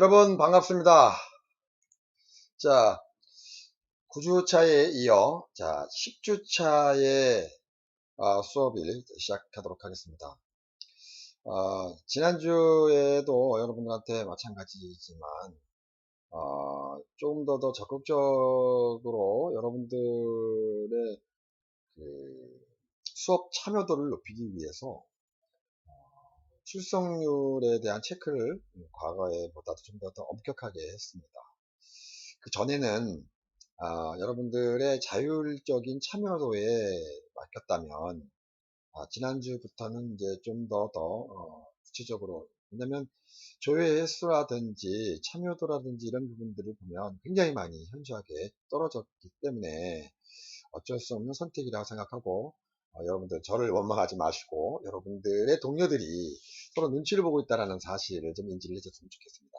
여러분 반갑습니다. 자, 9주차에 이어 10주차의 수업을 시작하도록 하겠습니다. 지난주에도 여러분들한테 마찬가지지만 조금 더 적극적으로 여러분들의 수업 참여도를 높이기 위해서 출석률에 대한 체크를 과거에보다도 좀 더 엄격하게 했습니다. 그 전에는 여러분들의 자율적인 참여도에 맡겼다면 지난주부터는 이제 좀 더 구체적으로, 왜냐면 조회 횟수라든지 참여도라든지 이런 부분들을 보면 굉장히 많이 현저하게 떨어졌기 때문에 어쩔 수 없는 선택이라고 생각하고, 여러분들 저를 원망하지 마시고 여러분들의 동료들이 서로 눈치를 보고 있다는 사실을 좀 인지를 해줬으면 좋겠습니다.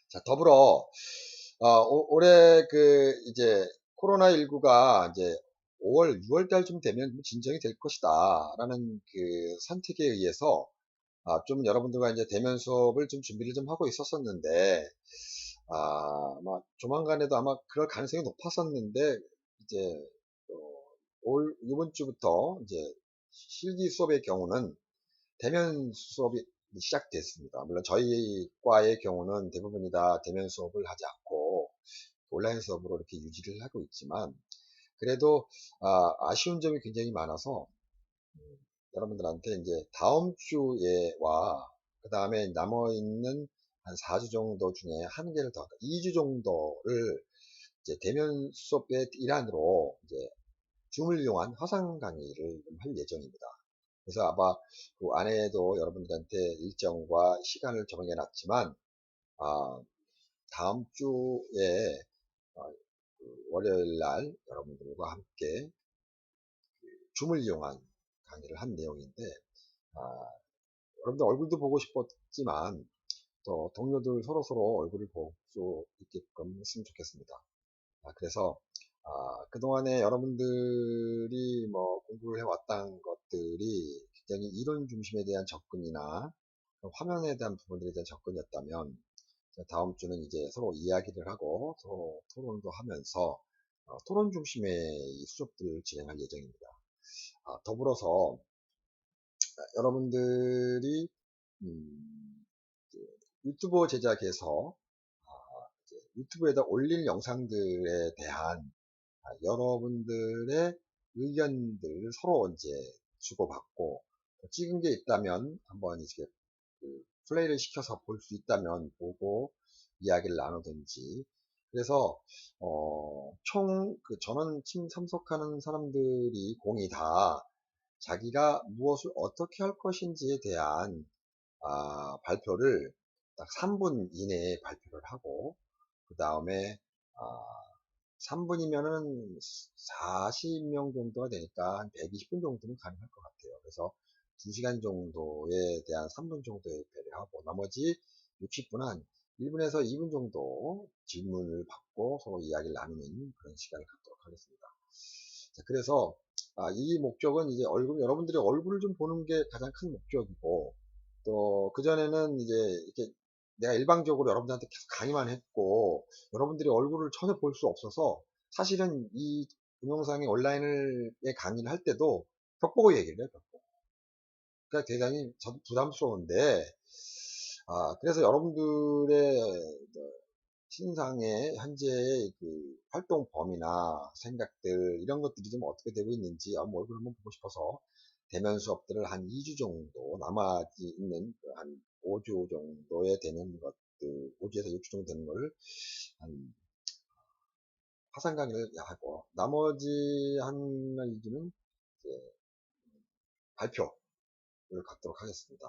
자, 더불어 올해 이제 코로나19가 이제 5월, 6월 달쯤 되면 진정이 될 것이다 라는 선택에 의해서 좀 여러분들과 이제 대면 수업을 좀 준비를 좀 하고 있었었는데, 아마 조만간에도 아마 그럴 가능성이 높았었는데, 이제 이번 주부터 이제 실기 수업의 경우는 대면 수업이 시작됐습니다. 물론 저희 과의 경우는 대부분이 다 대면 수업을 하지 않고 온라인 수업으로 이렇게 유지를 하고 있지만, 그래도 아쉬운 점이 굉장히 많아서 여러분들한테 이제 다음 주에와 그 다음에 남아있는 한 4주 정도 중에 한 개를 더, 2주 정도를 이제 대면 수업의 일환으로 이제 줌을 이용한 화상 강의를 할 예정입니다. 그래서 아마 그 안에도 여러분들한테 일정과 시간을 정해 놨지만, 다음 주에 월요일 날 여러분들과 함께 줌을 이용한 강의를 한 내용인데, 여러분들 얼굴도 보고 싶었지만 또 동료들 서로 얼굴을 볼 수 있게끔 했으면 좋겠습니다. 그래서 그동안에 여러분들이 뭐 공부를 해왔던 것들이 굉장히 이론 중심에 대한 접근이나 화면에 대한 부분들에 대한 접근이었다면, 다음 주는 이제 서로 이야기를 하고 서로 토론도 하면서 토론 중심의 이 수업들을 진행할 예정입니다. 더불어서 여러분들이 유튜브 제작에서 유튜브에다 올릴 영상들에 대한 여러분들의 의견들을 서로 이제 주고받고, 찍은 게 있다면 한번 이제 플레이를 시켜서 볼 수 있다면 보고 이야기를 나누든지. 그래서 총 전원 팀 참석하는 사람들이 공이 다 자기가 무엇을 어떻게 할 것인지에 대한 발표를 딱 3분 이내에 발표를 하고, 그 다음에 3분이면은 40명 정도가 되니까 한 120분 정도는 가능할 것 같아요. 그래서 2시간 정도에 대한 3분 정도에 배려하고, 나머지 60분은 한 1분에서 2분 정도 질문을 받고 서로 이야기를 나누는 그런 시간을 갖도록 하겠습니다. 자, 그래서 이 목적은 이제 여러분들이 얼굴을 좀 보는 게 가장 큰 목적이고, 또 그전에는 이제 이렇게 내가 일방적으로 여러분들한테 계속 강의만 했고 여러분들이 얼굴을 전혀 볼 수 없어서, 사실은 이 동영상의 온라인의 강의를 할 때도 벽 보고 얘기를 해요. 벽 보고. 그러니까 대단히 저도 부담스러운데, 그래서 여러분들의 신상의 현재의 활동 범위나 생각들, 이런 것들이 좀 어떻게 되고 있는지 얼굴 한번 보고 싶어서 대면 수업들을 한 2주 정도 남아 있는 한 5주 정도에 되는 것들, 5주에서 6주 정도 되는 걸 한 화상 강의를 하고, 나머지 한 2주는 발표를 갖도록 하겠습니다.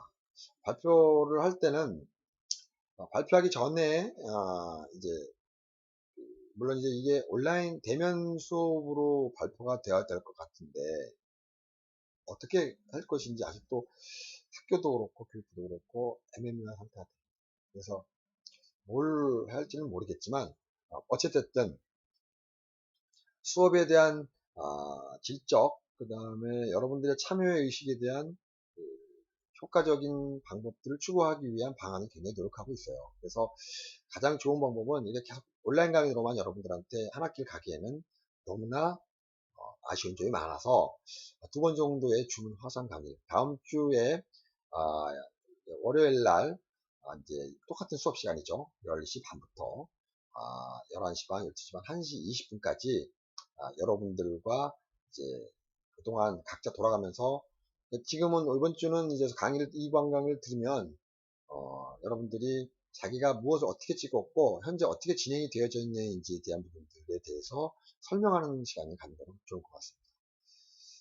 발표를 할 때는 발표하기 전에 이제 물론 이제 이게 온라인 대면 수업으로 발표가 되어야 될 것 같은데, 어떻게 할 것인지 아직도 학교도 그렇고 교육부도 그렇고 애매모호한 상태가 됩니다. 그래서 뭘 할지는 모르겠지만 어쨌든 수업에 대한 질적, 그 다음에 여러분들의 참여 의식에 대한 효과적인 방법들을 추구하기 위한 방안을 굉장히 노력하고 있어요. 그래서 가장 좋은 방법은 이렇게 계속 온라인 강의로만 여러분들한테 한 학기를 가기에는 너무나 아쉬운 점이 많아서 두 번 정도의 주문 화상 강의, 다음 주에 월요일 날 이제 똑같은 수업 시간이죠. 10시 반부터 11시 반, 12시 반, 1시 20분까지 여러분들과 이제 그동안 각자 돌아가면서 지금은 이번 주는 이제 강의를 이번 강의를 들으면 여러분들이 자기가 무엇을 어떻게 찍었고 현재 어떻게 진행이 되어져 있는지에 대한 부분들에 대해서 설명하는 시간을 갖는 좋을 것 같습니다.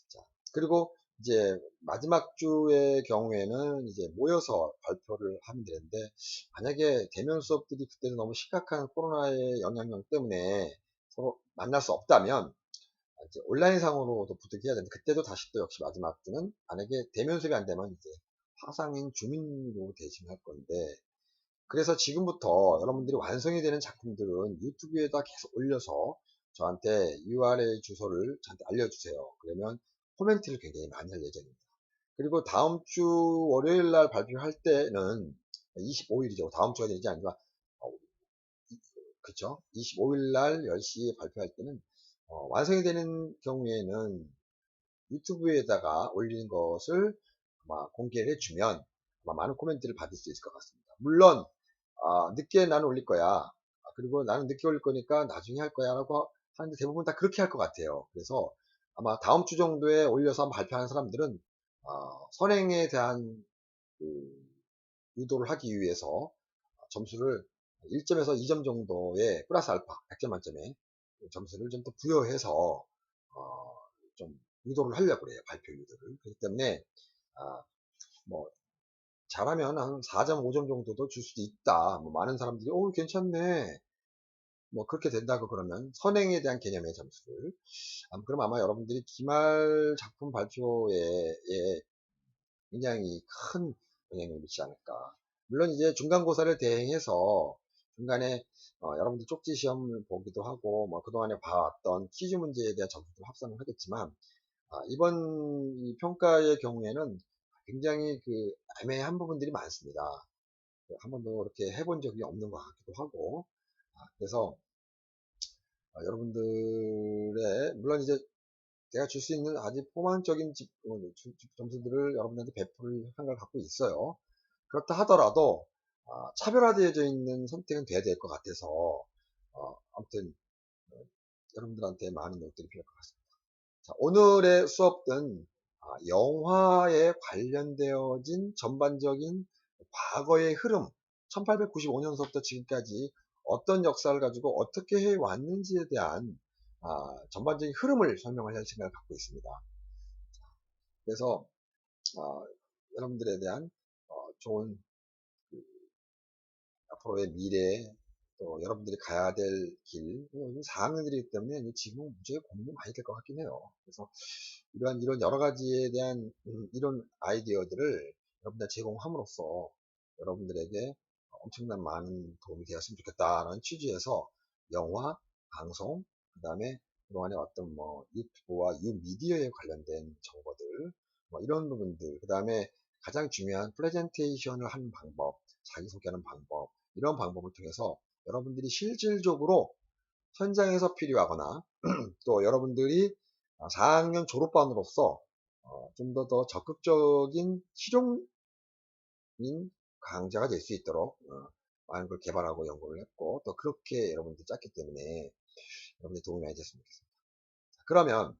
자, 그리고 이제 마지막 주의 경우에는 이제 모여서 발표를 하면 되는데 만약에 대면 수업들이 그때는 너무 심각한 코로나의 영향력 때문에 서로 만날 수 없다면 이제 온라인상으로도 부득이해야 되는데 그때도 다시 또 역시 마지막 주는 만약에 대면 수업이 안 되면 이제 화상인 주민으로 대신할 건데 그래서 지금부터 여러분들이 완성이 되는 작품들은 유튜브에다 계속 올려서 저한테 URL 주소를 저한테 알려주세요. 그러면 코멘트를 굉장히 많이 할 예정입니다. 그리고 다음 주 월요일 날 발표할 때는 25일이죠. 다음 주가 되지 않지만 그쵸? 25일 날 10시에 발표할 때는 완성이 되는 경우에는 유튜브에다가 올리는 것을 아마 공개를 해주면 아마 많은 코멘트를 받을 수 있을 것 같습니다. 물론 늦게 나는 올릴 거야. 그리고 나는 늦게 올릴 거니까 나중에 할 거야 라고 하는데 대부분 다 그렇게 할 것 같아요. 그래서 아마 다음 주 정도에 올려서 한번 발표하는 사람들은 선행에 대한 그 유도를 하기 위해서 점수를 1점에서 2점 정도의 플러스 알파 100점 만점에 점수를 좀 더 부여해서 좀 유도를 하려고 그래요. 발표 유도를. 그렇기 때문에 뭐 잘하면 한 4점, 5점 정도도 줄 수도 있다. 뭐 많은 사람들이 괜찮네. 뭐 그렇게 된다고 그러면 선행에 대한 개념의 점수를 그럼 아마 여러분들이 기말 작품 발표에 굉장히 큰 영향을 미치지 않을까. 물론 이제 중간고사를 대행해서 중간에 여러분들 쪽지 시험을 보기도 하고 뭐 그동안에 봐왔던 퀴즈 문제에 대한 점수를 합산을 하겠지만 이번 이 평가의 경우에는 굉장히 그 애매한 부분들이 많습니다. 한 번도 그렇게 해본 적이 없는 것 같기도 하고 그래서 여러분들의 물론 이제 제가 줄 수 있는 아주 포만적인 점수들을 여러분들한테 배포를 한 걸 갖고 있어요. 그렇다 하더라도 차별화되어져 있는 선택은 돼야 될 것 같아서 아무튼 여러분들한테 많은 노력들이 필요할 것 같습니다. 자, 오늘의 수업은 영화에 관련되어진 전반적인 과거의 흐름 1895년서부터 지금까지 어떤 역사를 가지고 어떻게 해왔는지에 대한 전반적인 흐름을 설명을 할 생각을 갖고 있습니다. 그래서 여러분들에 대한 좋은 앞으로의 미래 또 여러분들이 가야 될 길, 사항들이기 때문에 지금 문제가 고민이 많이 될 것 같긴 해요. 그래서 이런 여러 가지에 대한 이런 아이디어들을 여러분들 제공함으로써 여러분들에게 엄청난 많은 도움이 되었으면 좋겠다라는 취지에서 영화, 방송, 그 다음에 그동안에 어떤 뭐 유튜브와 유미디어에 관련된 정보들, 뭐 이런 부분들, 그 다음에 가장 중요한 프레젠테이션을 하는 방법, 자기소개하는 방법, 이런 방법을 통해서 여러분들이 실질적으로 현장에서 필요하거나 또 여러분들이 4학년 졸업반으로서 좀 더 적극적인 실용인 강좌가 될 수 있도록 많은 걸 개발하고 연구를 했고 또 그렇게 여러분들이 짰기 때문에 여러분들이 도움이 많이 됐으면 좋겠습니다. 그러면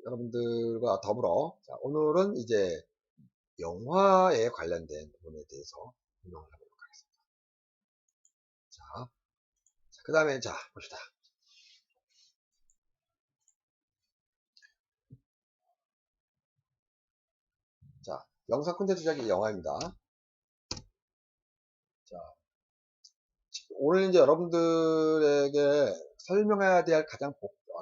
여러분들과 더불어 오늘은 이제 영화에 관련된 부분에 대해서 설명을 해보도록 하겠습니다. 그 다음에 봅시다. 영상 콘텐츠 제작이 영화입니다. 오늘 이제 여러분들에게 설명해야 될 가장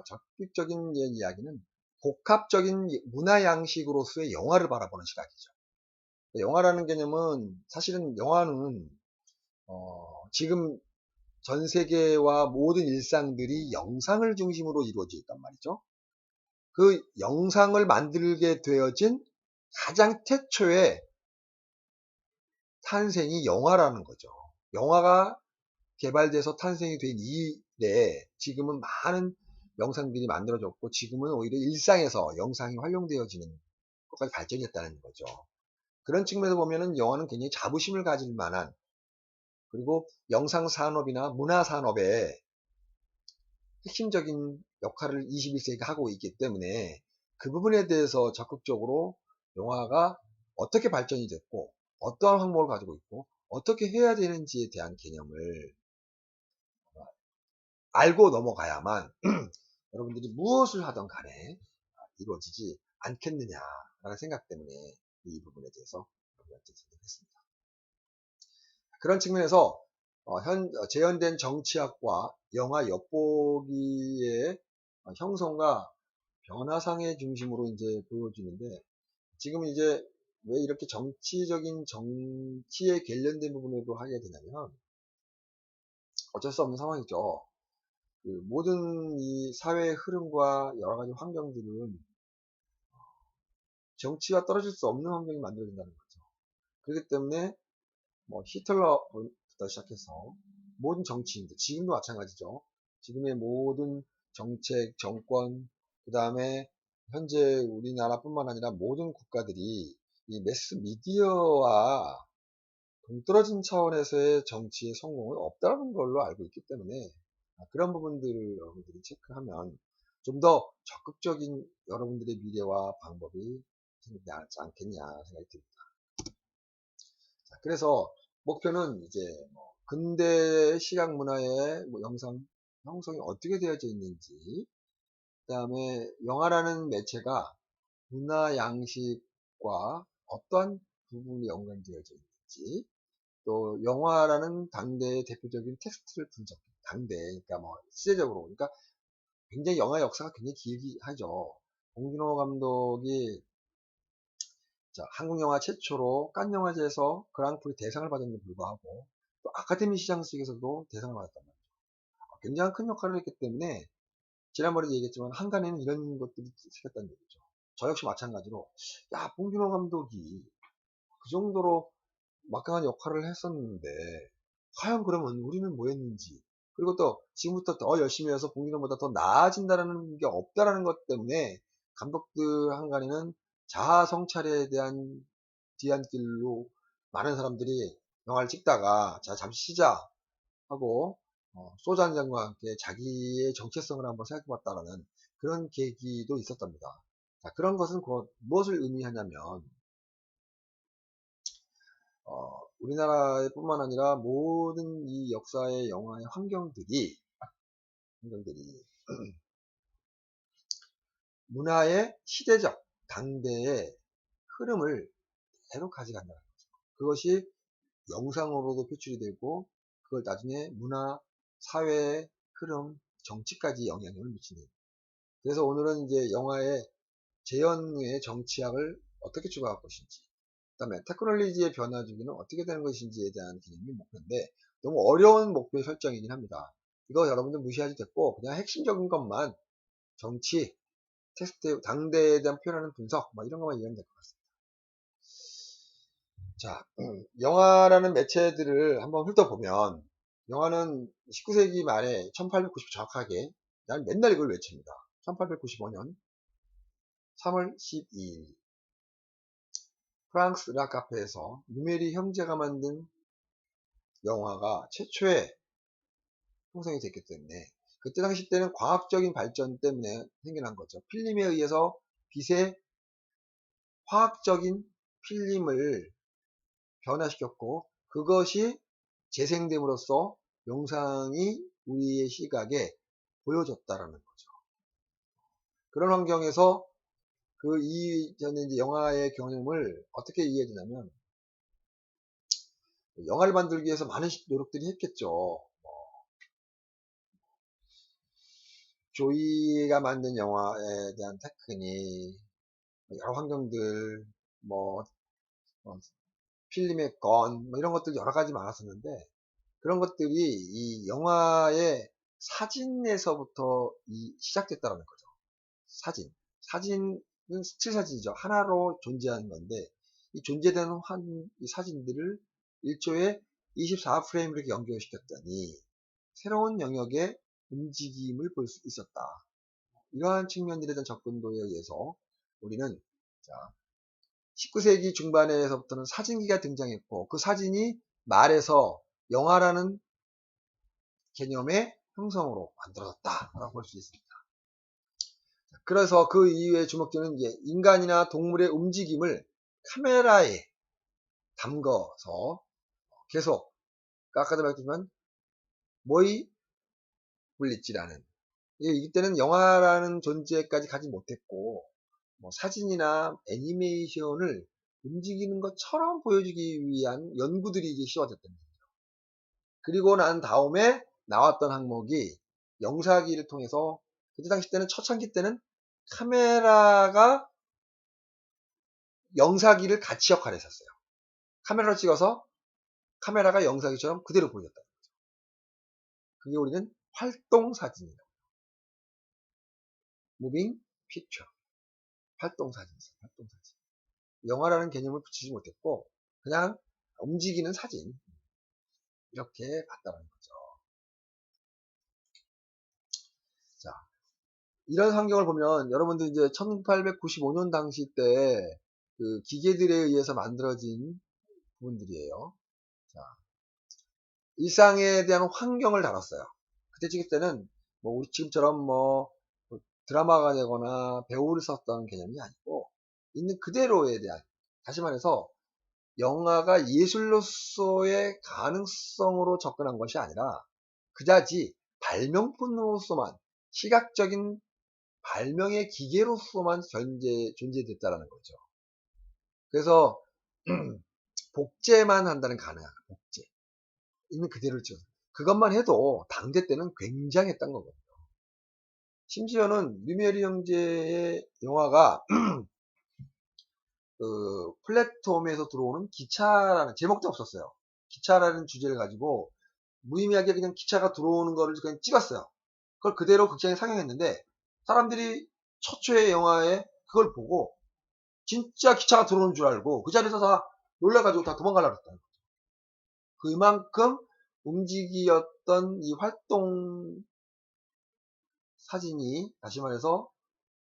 적극적인 이야기는 복합적인 문화 양식으로서의 영화를 바라보는 시각이죠. 영화라는 개념은 사실은 영화는 지금 전 세계와 모든 일상들이 영상을 중심으로 이루어져 있단 말이죠. 그 영상을 만들게 되어진 가장 태초의 탄생이 영화라는 거죠. 영화가 개발돼서 탄생이 된 이래 지금은 많은 영상들이 만들어졌고 지금은 오히려 일상에서 영상이 활용되어지는 것까지 발전했다는 거죠. 그런 측면에서 보면은 영화는 굉장히 자부심을 가질 만한, 그리고 영상산업이나 문화산업의 핵심적인 역할을 21세기가 하고 있기 때문에 그 부분에 대해서 적극적으로 영화가 어떻게 발전이 됐고 어떠한 항목을 가지고 있고 어떻게 해야 되는지에 대한 개념을 알고 넘어가야만 여러분들이 무엇을 하던 간에 이루어지지 않겠느냐라는 생각 때문에 이 부분에 대해서 여러분한테 선택했습니다. 그런 측면에서 재현된 정치학과 영화 엿보기의 형성과 변화상의 중심으로 이제 보여지는데, 지금 이제 왜 이렇게 정치에 관련된 부분으로 하게 되냐면 어쩔 수 없는 상황이죠. 그 모든 이 사회의 흐름과 여러 가지 환경들은 정치와 떨어질 수 없는 환경이 만들어진다는 거죠. 그렇기 때문에 뭐 히틀러부터 시작해서 모든 정치인들, 지금도 마찬가지죠. 지금의 모든 정책, 정권, 그 다음에 현재 우리나라뿐만 아니라 모든 국가들이 이 매스 미디어와 동떨어진 차원에서의 정치의 성공은 없다는 걸로 알고 있기 때문에 그런 부분들을 여러분들이 체크하면 좀 더 적극적인 여러분들의 미래와 방법이 생기지 않겠냐 생각이 듭니다. 자, 그래서 목표는 이제 뭐 근대 시각 문화의 뭐 영상 형성이 어떻게 되어져 있는지, 그 다음에 영화라는 매체가 문화 양식과 어떠한 부분이 연관되어져 있는지, 또 영화라는 당대의 대표적인 텍스트를 분석해. 당대, 그러니까 뭐 시대적으로, 그러니까 굉장히 영화 역사가 굉장히 길기 하죠. 봉준호 감독이 한국 영화 최초로 칸 영화제에서 그랑프리 대상을 받았는데 불구하고 또 아카데미 시상식에서도 대상을 받았단 말이죠. 굉장히 큰 역할을 했기 때문에 지난번에도 얘기했지만 한간에는 이런 것들이 생겼다는 얘기죠. 저 역시 마찬가지로 봉준호 감독이 그 정도로 막강한 역할을 했었는데 과연 그러면 우리는 뭐 했는지, 그리고 또 지금부터 더 열심히 해서 봉준호보다 더 나아진다는 게 없다라는 것 때문에 감독들 한간에는 자아 성찰에 대한 뒤안길로 많은 사람들이 영화를 찍다가 자 잠시 쉬자 하고 소주 한 잔과 함께 자기의 정체성을 한번 생각해봤다라는 그런 계기도 있었답니다. 자, 그런 것은 무엇을 의미하냐면 우리나라에 뿐만 아니라 모든 이 역사의 영화의 환경들이 문화의 시대적 당대의 흐름을 그대로 가져간다는 거죠. 그것이 영상으로도 표출이 되고 그걸 나중에 문화, 사회, 흐름, 정치까지 영향을 미치는. 그래서 오늘은 이제 영화의 재현의 정치학을 어떻게 추가할 것인지, 그 다음에 테크놀로지의 변화 주기는 어떻게 되는 것인지에 대한 개념이 목표인데 너무 어려운 목표 설정이긴 합니다. 이거 여러분들 무시하지 됐고 그냥 핵심적인 것만 정치, 텍스트, 당대에 대한 표현하는 분석 이런 것만 이해하면 될 것 같습니다. 자, 영화라는 매체들을 한번 훑어보면 영화는 19세기 말에 1890 정확하게 난 맨날 이걸 외칩니다. 1895년 3월 12일 프랑스 르카페에서 루메리 형제가 만든 영화가 최초의 형성이 됐기 때문에 그때 당시 때는 과학적인 발전 때문에 생겨난 거죠. 필름에 의해서 빛의 화학적인 필름을 변화시켰고 그것이 재생됨으로써 영상이 우리의 시각에 보여졌다라는 거죠. 그런 환경에서 그 이전에 이제 영화의 경험을 어떻게 이해해 주냐면 영화를 만들기 위해서 많은 노력들이 했겠죠. 조이가 만든 영화에 대한 테크닉, 여러 환경들, 뭐, 필름의 건, 이런 것들 여러 가지 많았었는데, 그런 것들이 이 영화의 사진에서부터 시작됐다는 거죠. 사진은 스틸 사진이죠. 하나로 존재하는 건데, 이 존재되는 이 사진들을 1초에 24프레임을 이렇게 연결시켰더니 새로운 영역의 움직임을 볼 수 있었다. 이러한 측면들에 대한 접근도에 의해서 우리는 19세기 중반에서부터는 사진기가 등장했고 그 사진이 말에서 영화라는 개념의 형성으로 만들어졌다라고 볼 수 있습니다. 그래서 그 이후에 주목되는 이제 인간이나 동물의 움직임을 카메라에 담궈서 계속 아까도 말했지만 모의 물리지라는 이때는 영화라는 존재까지 가지 못했고 뭐 사진이나 애니메이션을 움직이는 것처럼 보여주기 위한 연구들이 이제 시작됐던 거죠. 그리고 난 다음에 나왔던 항목이 영상기를 통해서 그때 당시 때는 초창기 때는 카메라가 영상기를 같이 역할을 했었어요. 카메라로 찍어서 카메라가 영상기처럼 그대로 보여줬다. 그게 우리는 활동사진이다. 무빙 피처. 활동사진이었어요. 활동사진. 영화라는 개념을 붙이지 못했고 그냥 움직이는 사진 이렇게 봤다는 거죠. 자, 이런 환경을 보면 여러분들 이제 1895년 당시 때 그 기계들에 의해서 만들어진 부분들이에요. 자, 일상에 대한 환경을 다뤘어요. 그때 찍을 때는 뭐 우리 지금처럼 뭐 드라마가 되거나 배우를 썼던 개념이 아니고 있는 그대로에 대한, 다시 말해서 영화가 예술로서의 가능성으로 접근한 것이 아니라 그다지 발명품으로서만, 시각적인 발명의 기계로서만 존재됐다라는 거죠. 그래서 복제만 한다는 가능한 복제. 있는 그대로를 찍어서. 그것만 해도 당대 때는 굉장했던 거거든요. 심지어는 루미에르 형제의 영화가 그 플랫폼에서 들어오는 기차라는 제목도 없었어요. 기차라는 주제를 가지고 무의미하게 그냥 기차가 들어오는 거를 그냥 찍었어요. 그걸 그대로 극장에 상영했는데 사람들이 최초의 영화에 그걸 보고 진짜 기차가 들어오는 줄 알고 그 자리에서 다 놀라가지고 다 도망가려고 했다는 거죠. 그만큼 움직이었던 이 활동 사진이, 다시 말해서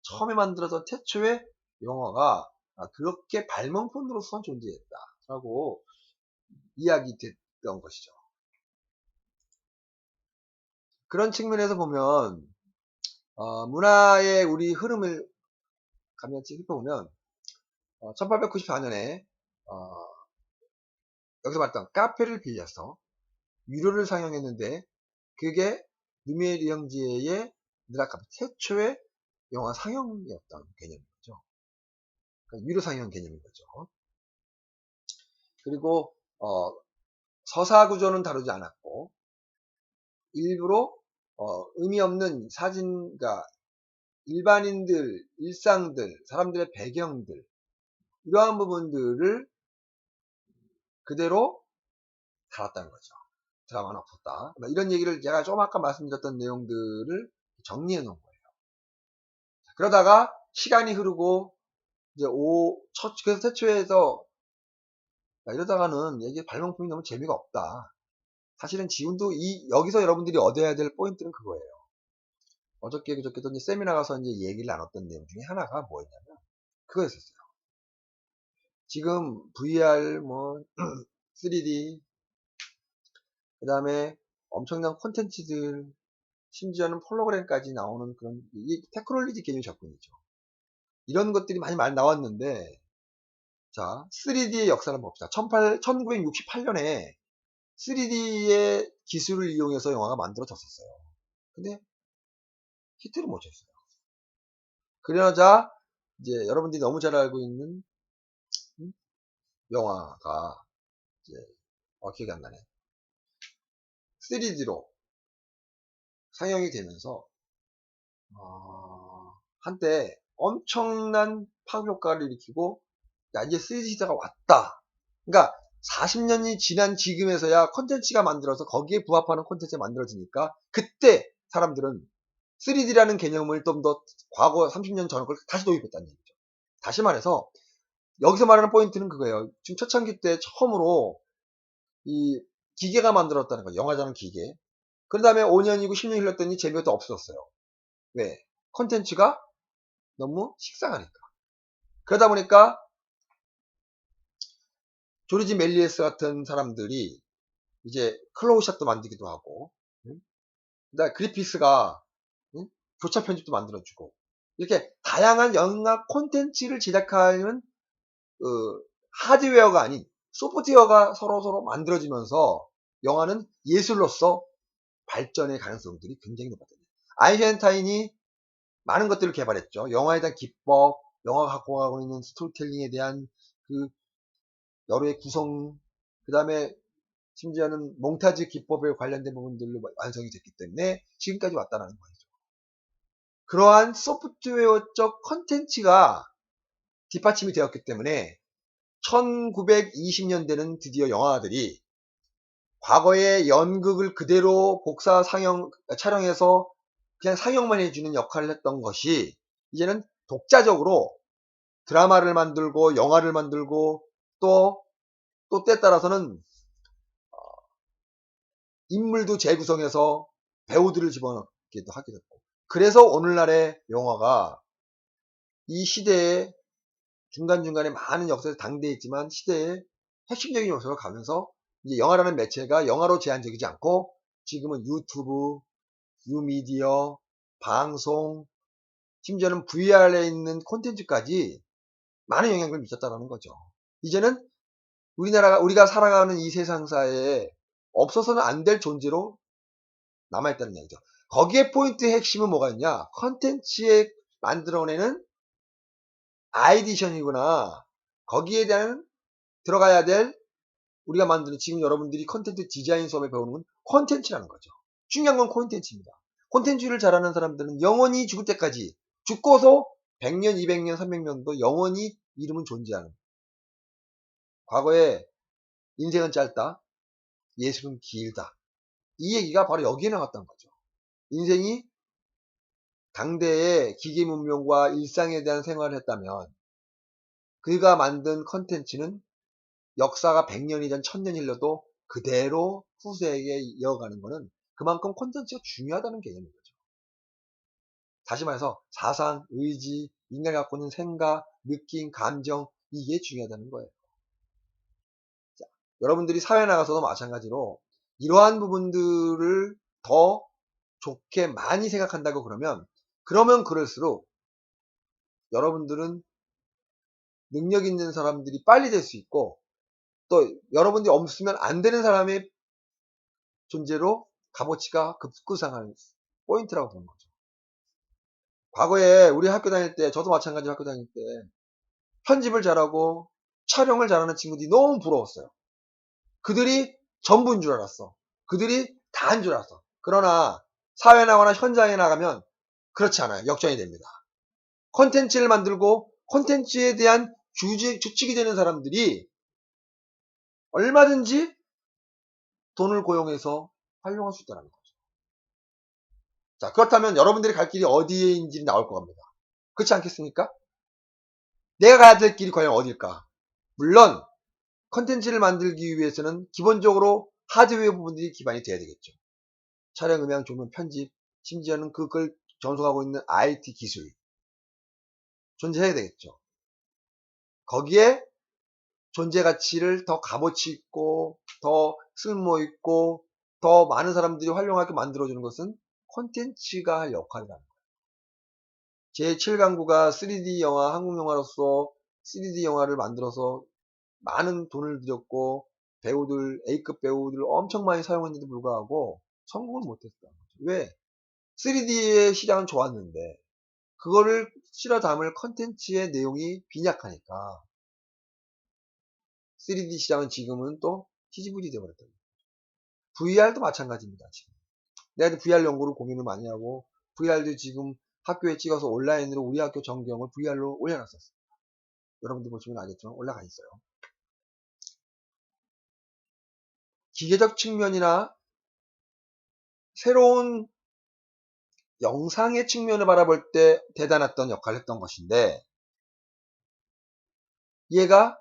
처음에 만들어진 태초의 영화가 그렇게 발명품으로서 존재했다라고 이야기됐던 것이죠. 그런 측면에서 보면 문화의 우리 흐름을 간단히 짚어보면 1894년에 여기서 말했던 카페를 빌려서 유료를 상영했는데 그게 루미에르 형제의 느라카페 최초의 영화 상영이었던 개념인 거죠. 그러니까 유료 상영 개념인 거죠. 그리고 서사 구조는 다루지 않았고 일부러 의미 없는 사진, 그러니까 일반인들, 일상들, 사람들의 배경들, 이러한 부분들을 그대로 다뤘다는 거죠. 드라마는 없었다. 이런 얘기를 제가 좀 아까 말씀드렸던 내용들을 정리해 놓은 거예요. 그러다가 시간이 흐르고 이제 그래서 태초에서 이러다가는 이게 발명품이 너무 재미가 없다. 사실은 지금도 여기서 여러분들이 얻어야 될 포인트는 그거예요. 어저께 그저께도 이제 세미나 가서 이제 얘기를 나눴던 내용 중에 하나가 뭐였냐면 그거였었어요. 지금 VR, 뭐 3D, 그 다음에 엄청난 콘텐츠들, 심지어는 폴로그램까지 나오는 그런 이 테크놀로지 개념 접근이죠. 이런 것들이 많이 나왔는데, 자 3D의 역사를 한번 봅시다. 1968년에 3D의 기술을 이용해서 영화가 만들어졌었어요. 근데 히트를 못 쳤어요. 그러자 이제 여러분들이 너무 잘 알고 있는 영화가 이제 기억이 안 나네. 3D로 상영이 되면서 한때 엄청난 파급 효과를 일으키고 야 이제 3D 시대가 왔다. 그러니까 40년이 지난 지금에서야 콘텐츠가 만들어서 거기에 부합하는 콘텐츠가 만들어지니까 그때 사람들은 3D라는 개념을 좀 더 과거 30년 전 걸 다시 도입했다는 얘기죠. 다시 말해서 여기서 말하는 포인트는 그거예요. 지금 초창기 때 처음으로 이 기계가 만들었다는 거예요. 영화자는 기계. 그 다음에 5년이고 10년 흘렀더니 재미가 또 없어졌어요. 왜? 콘텐츠가 너무 식상하니까. 그러다 보니까 조르지 멜리에스 같은 사람들이 이제 클로우샷도 만들기도 하고, 그다음에 그리피스가 교차 편집도 만들어주고, 이렇게 다양한 영화 콘텐츠를 제작하는 하드웨어가 아닌 소프트웨어가 서로 만들어지면서 영화는 예술로서 발전의 가능성들이 굉장히 높았거든요. 아인슈타인이 많은 것들을 개발했죠. 영화에 대한 기법, 영화가 갖고 가고 있는 스토리텔링에 대한 그 여러의 구성, 그 다음에 심지어는 몽타주 기법에 관련된 부분들로 완성이 됐기 때문에 지금까지 왔다는 거죠. 그러한 소프트웨어적 컨텐츠가 뒷받침이 되었기 때문에 1920년대는 드디어 영화들이 과거의 연극을 그대로 복사 촬영해서 그냥 상영만 해주는 역할을 했던 것이 이제는 독자적으로 드라마를 만들고 영화를 만들고 또 때에 따라서는 인물도 재구성해서 배우들을 집어넣기도 하게 됐고, 그래서 오늘날의 영화가 이 시대에 중간중간에 많은 역사에서 당대에 있지만 시대의 핵심적인 요소가 가면서 이제 영화라는 매체가 영화로 제한적이지 않고 지금은 유튜브, 뉴미디어, 방송, 심지어는 VR에 있는 콘텐츠까지 많은 영향을 미쳤다는 거죠. 이제는 우리가 살아가는 이 세상사에 없어서는 안 될 존재로 남아있다는 얘기죠. 거기에 포인트의 핵심은 뭐가 있냐? 컨텐츠에 만들어내는 아이디션이구나. 거기에 대한 들어가야 될 우리가 만드는 지금 여러분들이 컨텐츠 디자인 수업에 배우는 건 컨텐츠라는 거죠. 중요한 건 컨텐츠입니다. 컨텐츠를 잘하는 사람들은 영원히 죽을 때까지 죽고서 100년, 200년, 300년도 영원히 이름은 존재하는. 과거에 인생은 짧다. 예술은 길다. 이 얘기가 바로 여기에 나왔던 거죠. 인생이 당대의 기계 문명과 일상에 대한 생활을 했다면 그가 만든 컨텐츠는 역사가 100년이든 1000년이 흘러도 그대로 후세에게 이어가는 것은 그만큼 콘텐츠가 중요하다는 개념인 거죠. 다시 말해서 사상, 의지, 인간이 갖고 있는 생각, 느낌, 감정 이게 중요하다는 거예요. 자, 여러분들이 사회에 나가서도 마찬가지로 이러한 부분들을 더 좋게 많이 생각한다고 그러면 그럴수록 여러분들은 능력 있는 사람들이 빨리 될 수 있고 또 여러분들이 없으면 안 되는 사람의 존재로 값어치가 급상승하는 포인트라고 보는 거죠. 과거에 우리 학교 다닐 때 저도 마찬가지로 학교 다닐 때 편집을 잘하고 촬영을 잘하는 친구들이 너무 부러웠어요. 그들이 전부인 줄 알았어. 그들이 다인 줄 알았어. 그러나 사회에 나거나 현장에 나가면 그렇지 않아요. 역전이 됩니다. 콘텐츠를 만들고 콘텐츠에 대한 주축이 되는 사람들이 얼마든지 돈을 고용해서 활용할 수 있다는 거죠. 자, 그렇다면 여러분들이 갈 길이 어디인지 나올 것 같습니다. 그렇지 않겠습니까? 내가 가야 될 길이 과연 어딜까? 물론 컨텐츠를 만들기 위해서는 기본적으로 하드웨어 부분들이 기반이 돼야 되겠죠. 촬영, 음향, 조명, 편집, 심지어는 그걸 전송하고 있는 IT 기술 존재해야 되겠죠. 거기에 존재 가치를 더 값어치 있고 더 쓸모 있고 더 많은 사람들이 활용하게 만들어주는 것은 콘텐츠가 할 역할이라는 거예요. 제7강구가 3D 영화, 한국 영화로서 3D 영화를 만들어서 많은 돈을 들였고 배우들, A급 배우들 엄청 많이 사용했는데도 불구하고 성공을 못했다는 거죠. 왜? 3D의 시장은 좋았는데 그거를 실어 담을 컨텐츠의 내용이 빈약하니까 3D 시장은 지금은 또 희지부지 되어버렸다. VR도 마찬가지입니다. 지금. 내가 VR 연구를 고민을 많이 하고 VR도 지금 학교에 찍어서 온라인으로 우리 학교 전경을 VR로 올려놨었어요. 여러분들 보시면 알겠지만 올라가 있어요. 기계적 측면이나 새로운 영상의 측면을 바라볼 때 대단했던 역할을 했던 것인데 얘가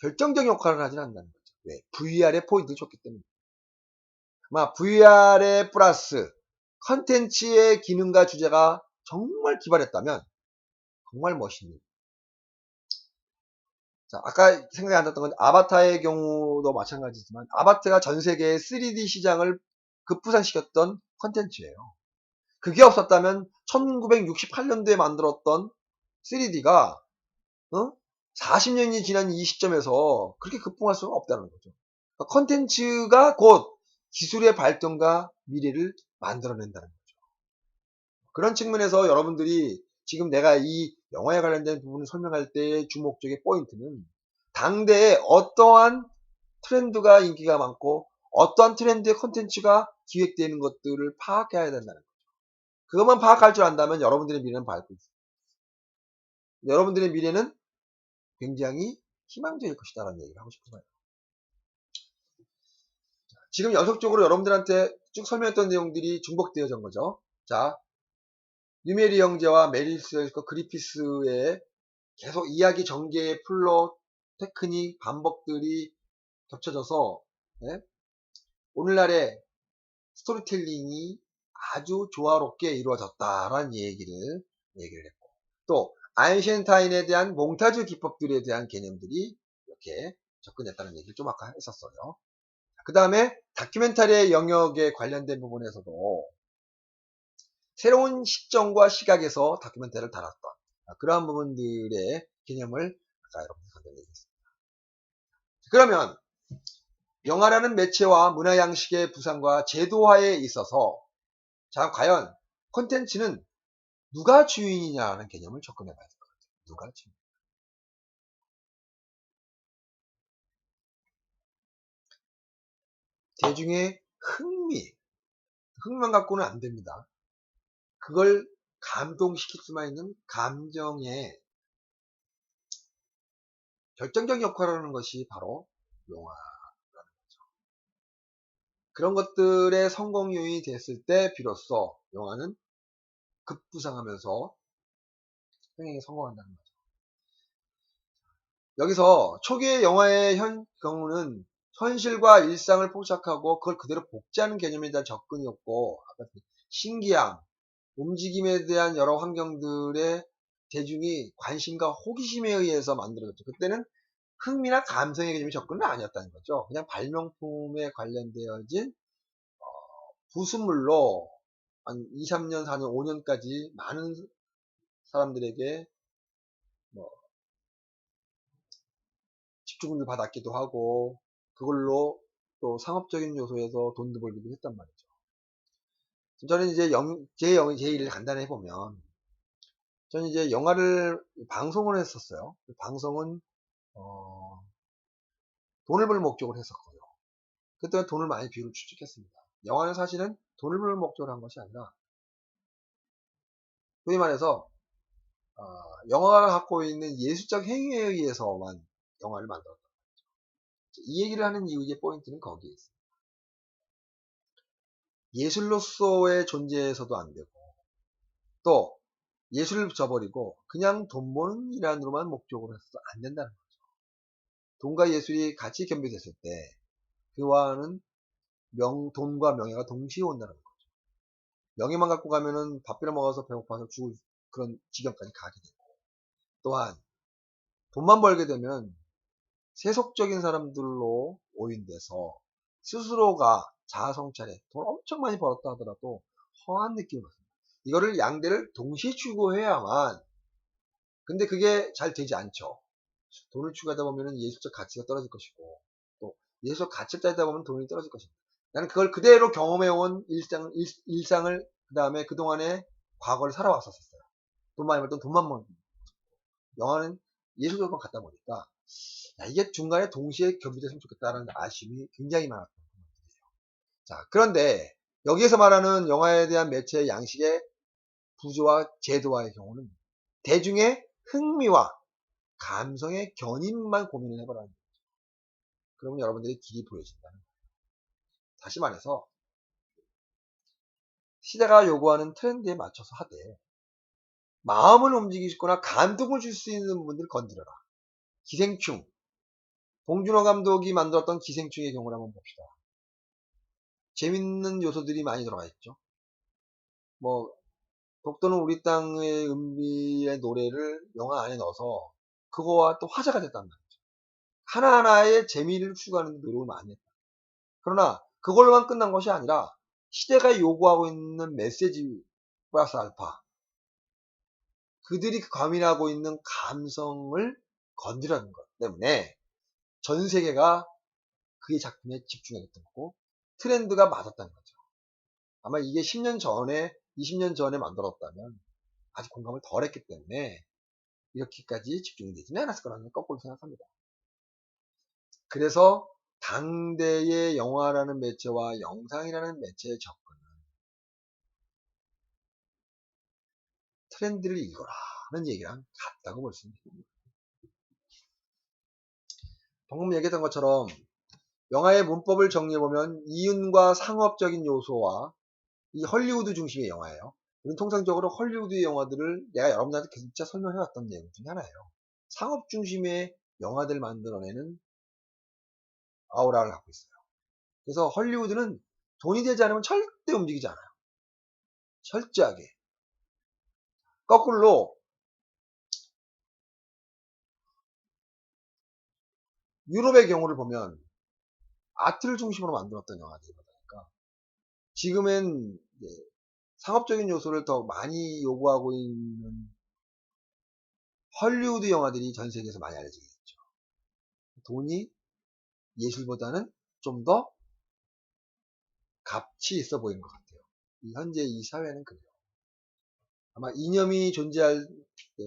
결정적인 역할을 하진 않는다는 거죠. 왜? VR의 포인트를 줬기 때문에. 아마 VR의 플러스 컨텐츠의 기능과 주제가 정말 기발했다면 정말 멋있는. 자, 아까 생각이 안 났던 건 아바타의 경우도 마찬가지지만 아바타가 전 세계의 3D 시장을 급부상시켰던 컨텐츠예요. 그게 없었다면 1968년도에 만들었던 3D가 40년이 지난 이 시점에서 그렇게 급풍할 수가 없다는 거죠. 컨텐츠가 곧 기술의 발전과 미래를 만들어낸다는 거죠. 그런 측면에서 여러분들이 지금 내가 이 영화에 관련된 부분을 설명할 때의 주목적인 포인트는 당대에 어떠한 트렌드가 인기가 많고 어떠한 트렌드의 컨텐츠가 기획되는 것들을 파악해야 된다는 거죠. 그것만 파악할 줄 안다면 여러분들의 미래는 밝고 있습니다. 여러분들의 미래는 굉장히 희망적일 것이다라는 얘기를 하고 싶은 거예요. 지금 연속적으로 여러분들한테 쭉 설명했던 내용들이 중복되어진 거죠. 자, 뉴메리 형제와 메리스 그리피스의 계속 이야기 전개의 플롯, 테크닉, 반복들이 겹쳐져서 오늘날의 스토리텔링이 아주 조화롭게 이루어졌다라는 얘기를 했고, 또 아인슈타인에 대한 몽타주 기법들에 대한 개념들이 이렇게 접근했다는 얘기를 좀 아까 했었어요. 그 다음에 다큐멘터리의 영역에 관련된 부분에서도 새로운 시점과 시각에서 다큐멘터리를 다뤘던 그러한 부분들의 개념을 아까 여러분들 간단히 얘기했습니다. 그러면 영화라는 매체와 문화 양식의 부상과 제도화에 있어서 자 과연 콘텐츠는 누가 주인이냐라는 개념을 접근해 봐야 될 것 같아요. 누가 주인? 대중의 흥미만 갖고는 안 됩니다. 그걸 감동시킬 수만 있는 감정의 결정적 역할을 하는 것이 바로 영화라는 거죠. 그런 것들의 성공 요인이 됐을 때 비로소 영화는 급부상하면서 흥행에 성공한다는 거죠. 여기서 초기의 영화의 경우는 현실과 일상을 포착하고 그걸 그대로 복제하는 개념에 대한 접근이었고 신기함, 움직임에 대한 여러 환경들의 대중이 관심과 호기심에 의해서 만들어졌죠. 그때는 흥미나 감성의 개념이 접근은 아니었다는 거죠. 그냥 발명품에 관련되어진 부수물로 한 2, 3년, 4년, 5년까지 많은 사람들에게 뭐 집중을 받았기도 하고 그걸로 또 상업적인 요소에서 돈도 벌기도 했단 말이죠. 저는 이제 제 일을 간단히 해보면 저는 이제 영화를 방송을 했었어요. 방송은 돈을 벌 목적으로 했었고요. 그때 돈을 많이 비율을 추측했습니다. 영화는 사실은 돈을 벌 목적으로 한 것이 아니라 소위 말해서 영화가 갖고 있는 예술적 행위에 의해서만 영화를 만들었다. 이 얘기를 하는 이유의 포인트는 거기에 있습니다. 예술로서의 존재에서도 안 되고 또 예술을 저버리고 그냥 돈 버는 일환으로만 목적으로 해서 안 된다는 거죠. 돈과 예술이 같이 겸비됐을 때 그와는 돈과 명예가 동시에 온다는 거죠. 명예만 갖고 가면은 밥 빌어 먹어서 배고파서 죽을 그런 지경까지 가게 되고 또한 돈만 벌게 되면 세속적인 사람들로 오인돼서 스스로가 자아성찰에 돈 엄청 많이 벌었다 하더라도 허한 느낌을 받습니다. 이거를 양대를 동시에 추구해야만 근데 그게 잘 되지 않죠. 돈을 추구하다 보면 예술적 가치가 떨어질 것이고 또 예술적 가치를 따지다 보면 돈이 떨어질 것입니다. 나는 그걸 그대로 경험해온 일상을 그 다음에 그동안의 과거를 살아왔었어요. 돈 많이 벌던 돈만 먹는 영화는 예술적으로 갖다 보니까 이게 중간에 동시에 겸비됐으면 좋겠다는 아쉬움이 굉장히 많았던 부분이에요. 자, 그런데 여기에서 말하는 영화에 대한 매체의 양식의 구조와 제도화의 경우는 대중의 흥미와 감성의 견인만 고민을 해보라는 거죠. 그러면 여러분들이 길이 보여진다는 거예요. 다시 말해서 시대가 요구하는 트렌드에 맞춰서 하되 마음을 움직이거나 감동을 줄 수 있는 부분들을 건드려라. 기생충, 봉준호 감독이 만들었던 기생충의 경우를 한번 봅시다. 재밌는 요소들이 많이 들어가 있죠. 뭐 독도는 우리 땅의 은비의 노래를 영화 안에 넣어서 그거와 또 화제가 됐단 말이죠. 하나하나의 재미를 추구하는 노력을 많이 했다. 그러나 그걸로만 끝난 것이 아니라 시대가 요구하고 있는 메시지 플러스 알파, 그들이 과민하고 있는 감성을 건드리는 것 때문에 전 세계가 그의 작품에 집중했던 거고 트렌드가 맞았다는 거죠. 아마 이게 10년 전에 20년 전에 만들었다면 아직 공감을 덜 했기 때문에 이렇게까지 집중되지는 않았을 거라는 거꾸로 생각합니다. 그래서 당대의 영화라는 매체와 영상이라는 매체의 접근은 트렌드를 읽어라는 얘기랑 같다고 볼 수 있습니다. 방금 얘기했던 것처럼 영화의 문법을 정리해보면 이윤과 상업적인 요소와 이 헐리우드 중심의 영화예요. 우리는 통상적으로 헐리우드 영화들을 내가 여러분들한테 진짜 설명해왔던 내용 중에 하나예요. 상업 중심의 영화들 만들어내는 아우라를 갖고 있어요. 그래서 헐리우드는 돈이 되지 않으면 절대 움직이지 않아요. 철저하게. 거꾸로 유럽의 경우를 보면 아트를 중심으로 만들었던 영화들이다 보니까 지금은 상업적인 요소를 더 많이 요구하고 있는 헐리우드 영화들이 전 세계에서 많이 알려지게 됐죠. 돈이 예술보다는 좀 더 값이 있어 보이는 것 같아요. 현재 이 사회는 그래요. 아마 이념이 존재할 때,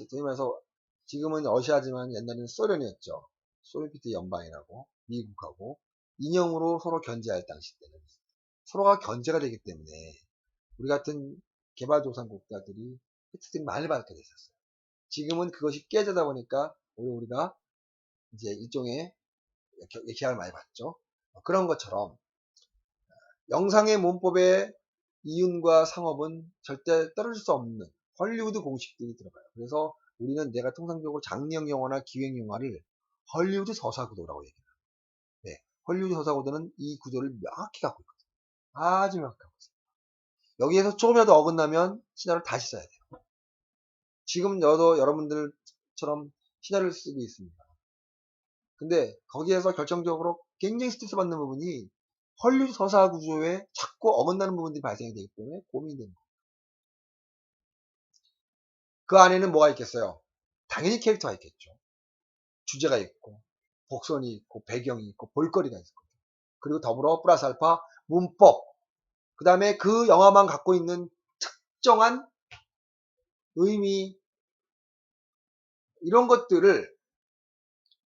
소위 말해서 지금은 러시아지만 옛날에는 소련이었죠. 소비에트 연방이라고 미국하고 이념으로 서로 견제할 당시 때는 서로가 견제가 되기 때문에 우리 같은 개발도상 국가들이 혜택들이 많이 받게 됐었어요. 지금은 그것이 깨지다 보니까 우리가 이제 일종의 기약을 많이 받죠. 그런 것처럼 영상의 문법에 이윤과 상업은 절대 떨어질 수 없는 헐리우드 공식들이 들어가요. 그래서 우리는 내가 통상적으로 장르형 영화나 기획 영화를 헐리우드 서사구도라고 얘기해요. 네, 헐리우드 서사구도는 이 구도를 명확히 갖고 있거든요. 아주 명확히 갖고 있어요. 여기에서 조금이라도 어긋나면 시나리오를 다시 써야 돼요. 지금 저도 여러분들처럼 시나리오를 쓰고 있습니다. 근데 거기에서 결정적으로 굉장히 스트레스 받는 부분이 헐리우드 서사 구조에 자꾸 어긋나는 부분들이 발생이 되기 때문에 고민이 됩니다. 그 안에는 뭐가 있겠어요? 당연히 캐릭터가 있겠죠. 주제가 있고, 복선이 있고, 배경이 있고, 볼거리가 있고, 그리고 더불어 플러스 알파 문법, 그 다음에 그 영화만 갖고 있는 특정한 의미, 이런 것들을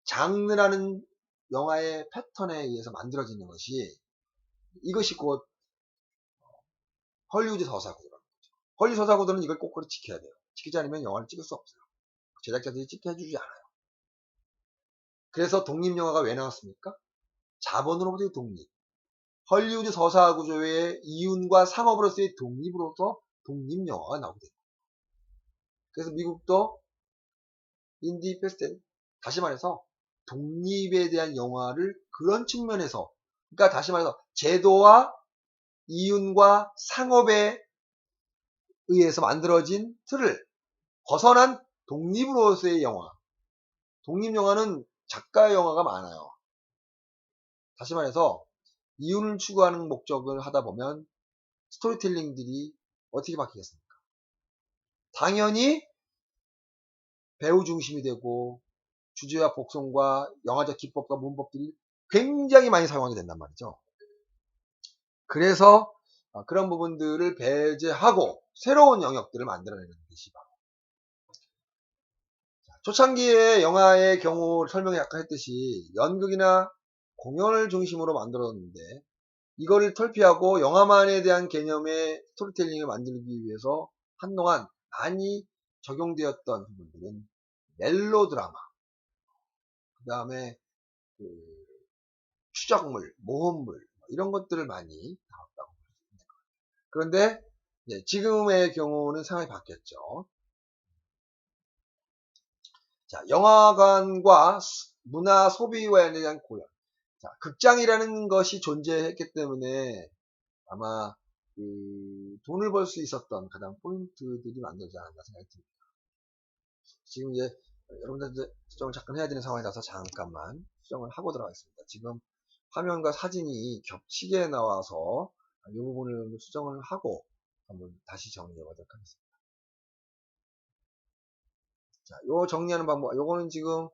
장르라는 영화의 패턴에 의해서 만들어지는 것이, 이것이 곧 헐리우드 서사구도라는 거죠. 헐리우드 서사구도는 이걸 꼭꼭 지켜야 돼요. 지키지 않으면 영화를 찍을 수 없어요. 제작자들이 찍게 해주지 않아요. 그래서 독립영화가 왜 나왔습니까? 자본으로부터의 독립. 헐리우드 서사 구조의 이윤과 상업으로서의 독립으로서 독립영화가 나오게 됩니다. 그래서 미국도 인디 페스텔, 다시 말해서 독립에 대한 영화를 그런 측면에서, 그러니까 다시 말해서 제도와 이윤과 상업에 의해서 만들어진 틀을 벗어난 독립으로서의 영화. 독립영화는 작가의 영화가 많아요. 다시 말해서 이윤을 추구하는 목적을 하다 보면 스토리텔링들이 어떻게 바뀌겠습니까? 당연히 배우 중심이 되고 주제와 복선과 영화적 기법과 문법들이 굉장히 많이 사용하게 된단 말이죠. 그래서 그런 부분들을 배제하고 새로운 영역들을 만들어내는 것이 바로 초창기의 영화의 경우 설명에 아까 했듯이 연극이나 공연을 중심으로 만들었는데 이거를 탈피하고 영화만에 대한 개념의 스토리텔링을 만들기 위해서 한동안 많이 적용되었던 부분들은 멜로드라마, 그 다음에 추적물, 모험물 이런 것들을 많이 다뤘다고 볼 수 있는 거예요. 그런데 지금의 경우는 상황이 바뀌었죠. 자, 영화관과 문화 소비에 대한 고려. 자, 극장이라는 것이 존재했기 때문에 아마 돈을 벌 수 있었던 가장 포인트들이 만들어지지 않았나 생각이 듭니다. 지금 이제 여러분들 이제 수정을 잠깐 해야 되는 상황이라서 잠깐만 수정을 하고 들어가겠습니다. 지금 화면과 사진이 겹치게 나와서 이 부분을 수정을 하고 한번 다시 정리해 보도록 하겠습니다. 자, 요 정리하는 방법, 요거는 지금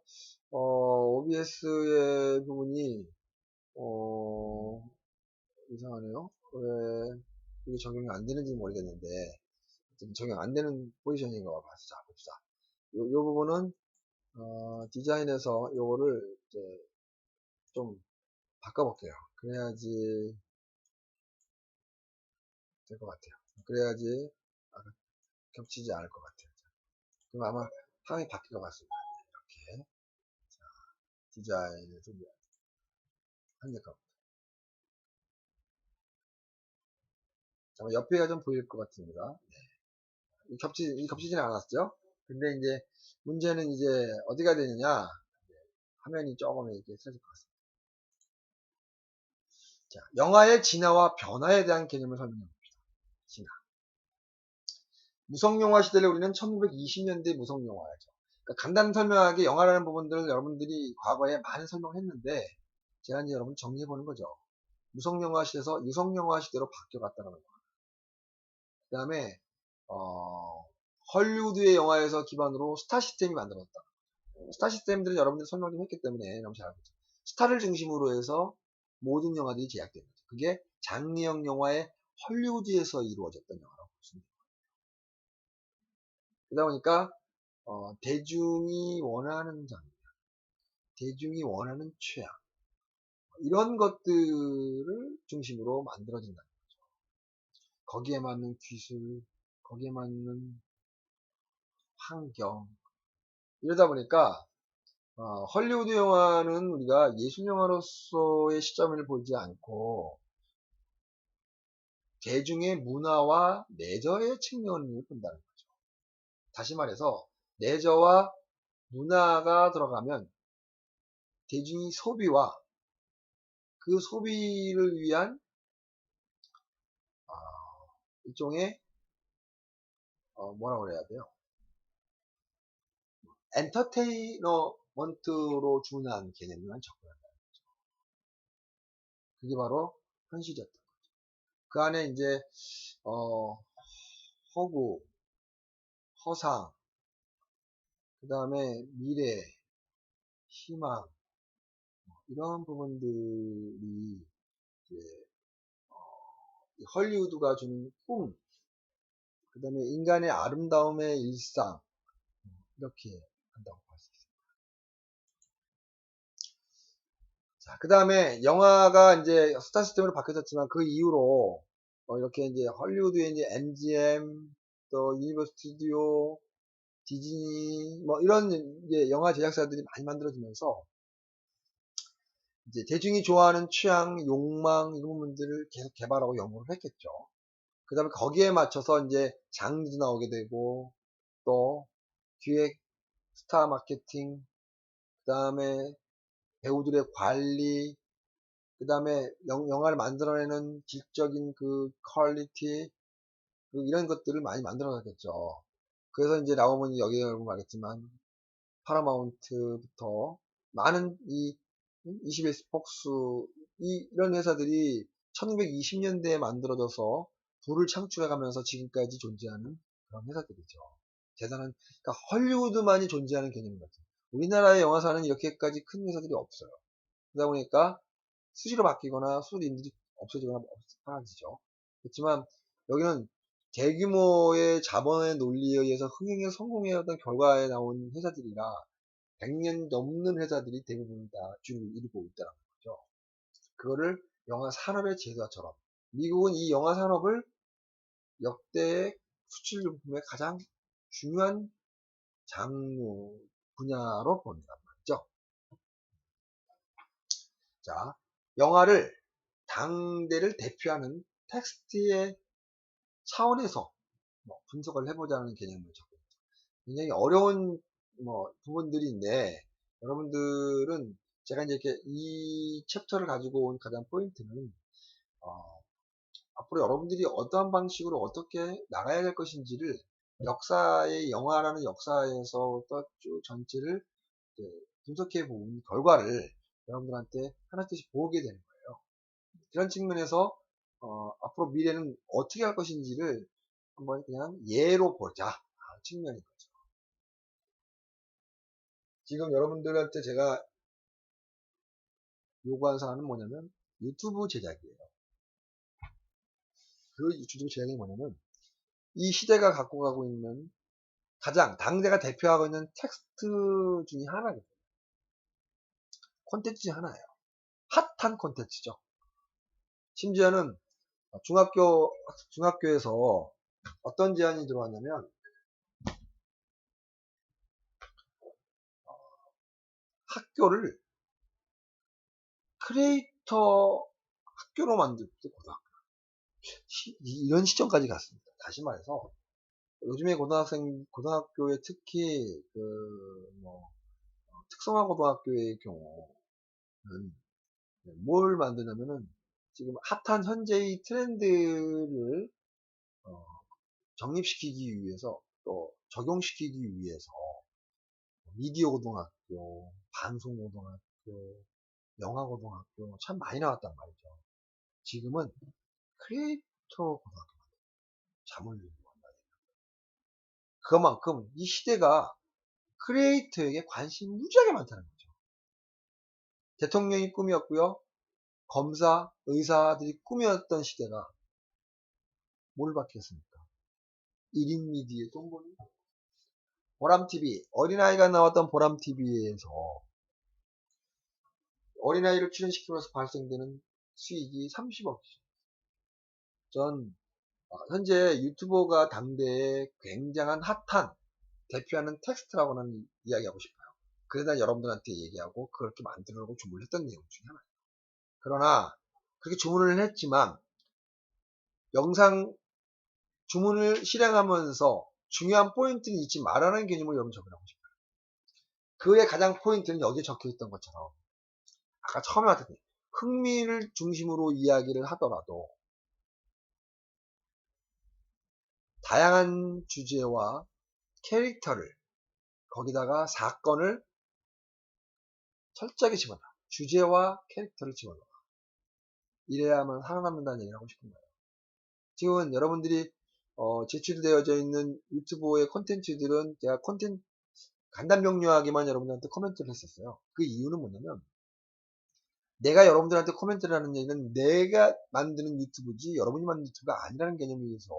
OBS의 부분이 이상하네요. 왜 이게 적용이 안 되는지 모르겠는데 적용 안 되는 포지션인 것 같아서 자 봅시다. 요 부분은 디자인에서 요거를 이제 좀 바꿔볼게요. 그래야지 될 것 같아요. 그래야지 겹치지 않을 것 같아요. 그럼 아마 상황이 바뀔 것 같습니다. 이렇게 디자인을 좀 한될 겁니다. 옆에가 좀 보일 것 같습니다. 네. 겹치지는 않았죠? 근데 이제 문제는 이제 어디가 되느냐? 화면이 조금 이렇게 쓰러질 것 같습니다. 자, 영화의 진화와 변화에 대한 개념을 설명해 봅시다. 진화. 무성영화 시대를 우리는 1920년대 무성영화죠. 그러니까 간단히 설명하게 영화라는 부분들을 여러분들이 과거에 많이 설명했는데 제가 이제 여러분 정리해 보는 거죠. 무성영화 시대에서 유성영화 시대로 바뀌어갔다는 거예요. 그 다음에 헐리우드의 영화에서 기반으로 스타 시스템이 만들어졌다. 스타 시스템들은 여러분들이 설명 좀 했기 때문에 너무 잘 알고 있죠. 스타를 중심으로 해서 모든 영화들이 제작된 거죠. 그게 장르형 영화의 헐리우드에서 이루어졌던 영화라고 볼 수 있는 거예요. 그러다 보니까 대중이 원하는 장르, 대중이 원하는 취향 이런 것들을 중심으로 만들어진다는 거죠. 거기에 맞는 기술, 거기에 맞는 환경 이러다 보니까 헐리우드 영화는 우리가 예술 영화로서의 시점을 보지 않고 대중의 문화와 내저의 측면을 본다는 거죠. 다시 말해서 내저와 문화가 들어가면 대중이 소비와 그 소비를 위한 일종의 뭐라고 그래야 돼요? 엔터테이너먼트로 준한 개념만 접근한다. 그게 바로 현실이었던 거죠. 그 안에 이제 허구, 허상, 그 다음에 미래, 희망 이런 부분들이 이제 헐리우드가 주는 꿈, 그 다음에 인간의 아름다움의 일상 이렇게 한다고 볼 수 있습니다. 자, 그 다음에 영화가 이제 스타 시스템으로 바뀌어졌지만 그 이후로 이렇게 이제 헐리우드의 이제 MGM 또 유니버스 스튜디오 디즈니 뭐 이런 이제 영화 제작사들이 많이 만들어지면서 이제 대중이 좋아하는 취향, 욕망 이런 부분들을 계속 개발하고 연구를 했겠죠. 그 다음에 거기에 맞춰서 이제 장르도 나오게 되고 또 기획, 스타 마케팅, 그 다음에 배우들의 관리, 그 다음에 영화를 만들어내는 질적인 그 퀄리티 이런 것들을 많이 만들어냈겠죠. 그래서 이제 나오면 여기 여러분 알겠지만 파라마운트부터 많은 이 21세 폭스 이런 회사들이 1920년대에 만들어져서 부를 창출해가면서 지금까지 존재하는 그런 회사들이죠. 대단한 그러니까 헐리우드만이 존재하는 개념인 것 같아요. 우리나라의 영화사는 이렇게까지 큰 회사들이 없어요. 그러다 보니까 수시로 바뀌거나 수리인들이 없어지거나 사라지죠. 그렇지만 여기는 대규모의 자본의 논리에 의해서 흥행에 성공해왔던 결과에 나온 회사들이라 100년 넘는 회사들이 대부분 다 주를 이루고 있다는 거죠. 그거를 영화 산업의 제도처럼 미국은 이 영화 산업을 역대 수출용품의 가장 중요한 장르 분야로 본단 말이죠. 자, 영화를 당대를 대표하는 텍스트의 차원에서 분석을 해보자는 개념을 적용했죠. 굉장히 어려운 부분들인데 여러분들은 제가 이제 이렇게 이 챕터를 가지고 온 가장 포인트는 앞으로 여러분들이 어떠한 방식으로 어떻게 나가야 될 것인지를 역사의 영화라는 역사에서 쭉 전체를 분석해 본 결과를 여러분들한테 하나씩 보게 되는 거예요. 그런 측면에서 앞으로 미래는 어떻게 할 것인지를 한번 그냥 예로 보자 측면인 거죠. 지금 여러분들한테 제가 요구한 사항은 뭐냐면 유튜브 제작이에요. 그 유튜브 제작이 뭐냐면 이 시대가 갖고 가고 있는 가장 당대가 대표하고 있는 텍스트 중에 하나거든요. 콘텐츠 중에 하나예요. 핫한 콘텐츠죠. 심지어는 중학교에서 어떤 제안이 들어왔냐면 학교를 크리에이터 학교로 만들고 이런 시점까지 갔습니다. 다시 말해서 요즘에 고등학교에 특히 특성화 고등학교의 경우는 뭘 만드냐면은 지금 핫한 현재의 트렌드를 정립시키기 위해서 또 적용시키기 위해서 미디어 고등학교, 방송 고등학교, 영화 고등학교 참 많이 나왔단 말이죠. 지금은 크리에이터 고등학교 잠을 이루고 그만큼 이 시대가 크리에이터에게 관심이 무지하게 많다는 거죠. 대통령이 꿈이었고요. 검사, 의사들이 꿈이었던 시대가 뭘 받겠습니까? 1인 미디어 똥보니 보람TV, 어린아이가 나왔던 보람TV에서 어린아이를 출연시키면서 발생되는 수익이 30억이죠. 전 현재 유튜버가 당대에 굉장한 핫한 대표하는 텍스트라고 는 이야기하고 싶어요. 그래서 여러분들한테 얘기하고 그렇게 만들려고 주문을 했던 내용 중에 하나예요. 그러나 그렇게 주문을 했지만 영상 주문을 실행하면서 중요한 포인트는 잊지 말라는 개념을 여러분 적으라고 싶어요. 그의 가장 포인트는 여기에 적혀 있던 것처럼 아까 처음에 말했더니 흥미를 중심으로 이야기를 하더라도 다양한 주제와 캐릭터를 거기다가 사건을 철저하게 집어넣어. 주제와 캐릭터를 집어넣어. 이래야만 살아남는다는 얘기를 하고 싶은 거예요. 지금은 여러분들이 제출되어져 있는 유튜브의 콘텐츠들은 제가 간단 명료하게만 여러분들한테 코멘트를 했었어요. 그 이유는 뭐냐면 내가 여러분들한테 코멘트를 하는 얘기는 내가 만드는 유튜브지 여러분이 만드는 유튜브가 아니라는 개념에서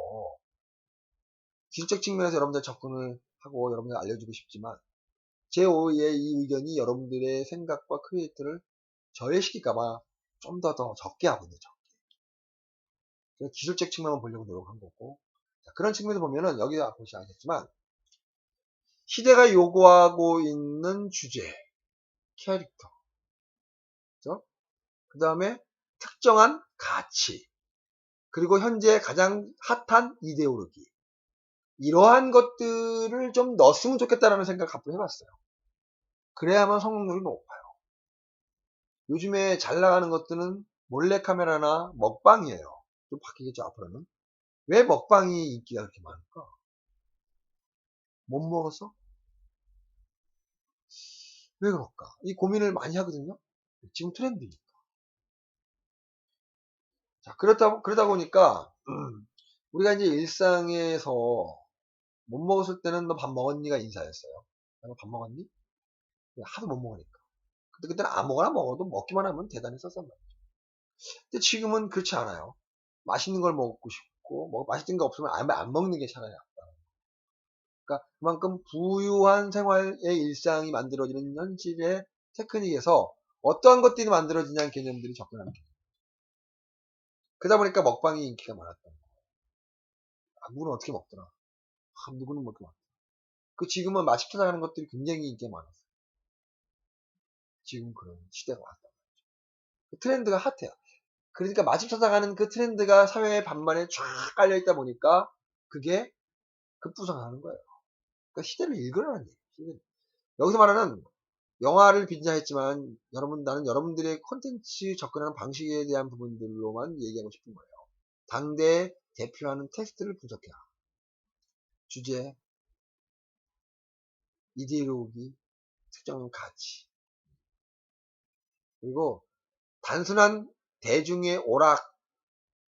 기술적 측면에서 여러분들 접근을 하고 여러분들 알려주고 싶지만 제5의 이 의견이 여러분들의 생각과 크리에이터를 저해시킬까봐 좀 더 적게 하고 있는 적게. 그래서 기술적 측면만 보려고 노력한 거고 그런 측면에서 보면은 여기서 보시 알겠지만 시대가 요구하고 있는 주제, 캐릭터, 그죠? 그 다음에 특정한 가치, 그리고 현재 가장 핫한 이데올로기 이러한 것들을 좀 넣었으면 좋겠다라는 생각을 앞으로 해봤어요. 그래야만 성공률이 높아요. 요즘에 잘 나가는 것들은 몰래카메라나 먹방이에요. 좀 바뀌겠죠 앞으로는. 왜 먹방이 인기가 그렇게 많을까? 못 먹어서? 왜 그럴까? 이 고민을 많이 하거든요. 지금 트렌드니까. 자, 그러다 보니까 우리가 이제 일상에서 못 먹었을 때는 너 밥 먹었니가 인사였어요. 너 밥 먹었니? 하도 못 먹으니까. 그때는 아무거나 먹어도 먹기만 하면 대단했었단 말이에요. 근데 지금은 그렇지 않아요. 맛있는 걸 먹고 싶고, 맛있는 거 없으면 안 먹는 게 차라리 낫다. 그러니까 그만큼 부유한 생활의 일상이 만들어지는 현실의 테크닉에서 어떠한 것들이 만들어지냐는 개념들이 접근하는 거예요. 그러다 보니까 먹방이 인기가 많았던 거예요. 누구는 어떻게 먹더라. 누구는 뭐 어떻게 먹더라. 지금은 맛집 찾아가는 것들이 굉장히 인기가 많았어요. 지금 그런 시대가 왔다. 트렌드가 핫해요. 그러니까 맛집 찾아가는 그 트렌드가 사회의 반반에 쫙 깔려있다 보니까 그게 급부상하는 거예요. 그러니까 시대를 읽으라는 얘기예요. 여기서 말하는 영화를 빙자했지만 나는 여러분들의 콘텐츠 접근하는 방식에 대한 부분들로만 얘기하고 싶은 거예요. 당대에 대표하는 텍스트를 분석해라. 주제, 이데올로기, 특정한 가치. 그리고 단순한 대중의 오락,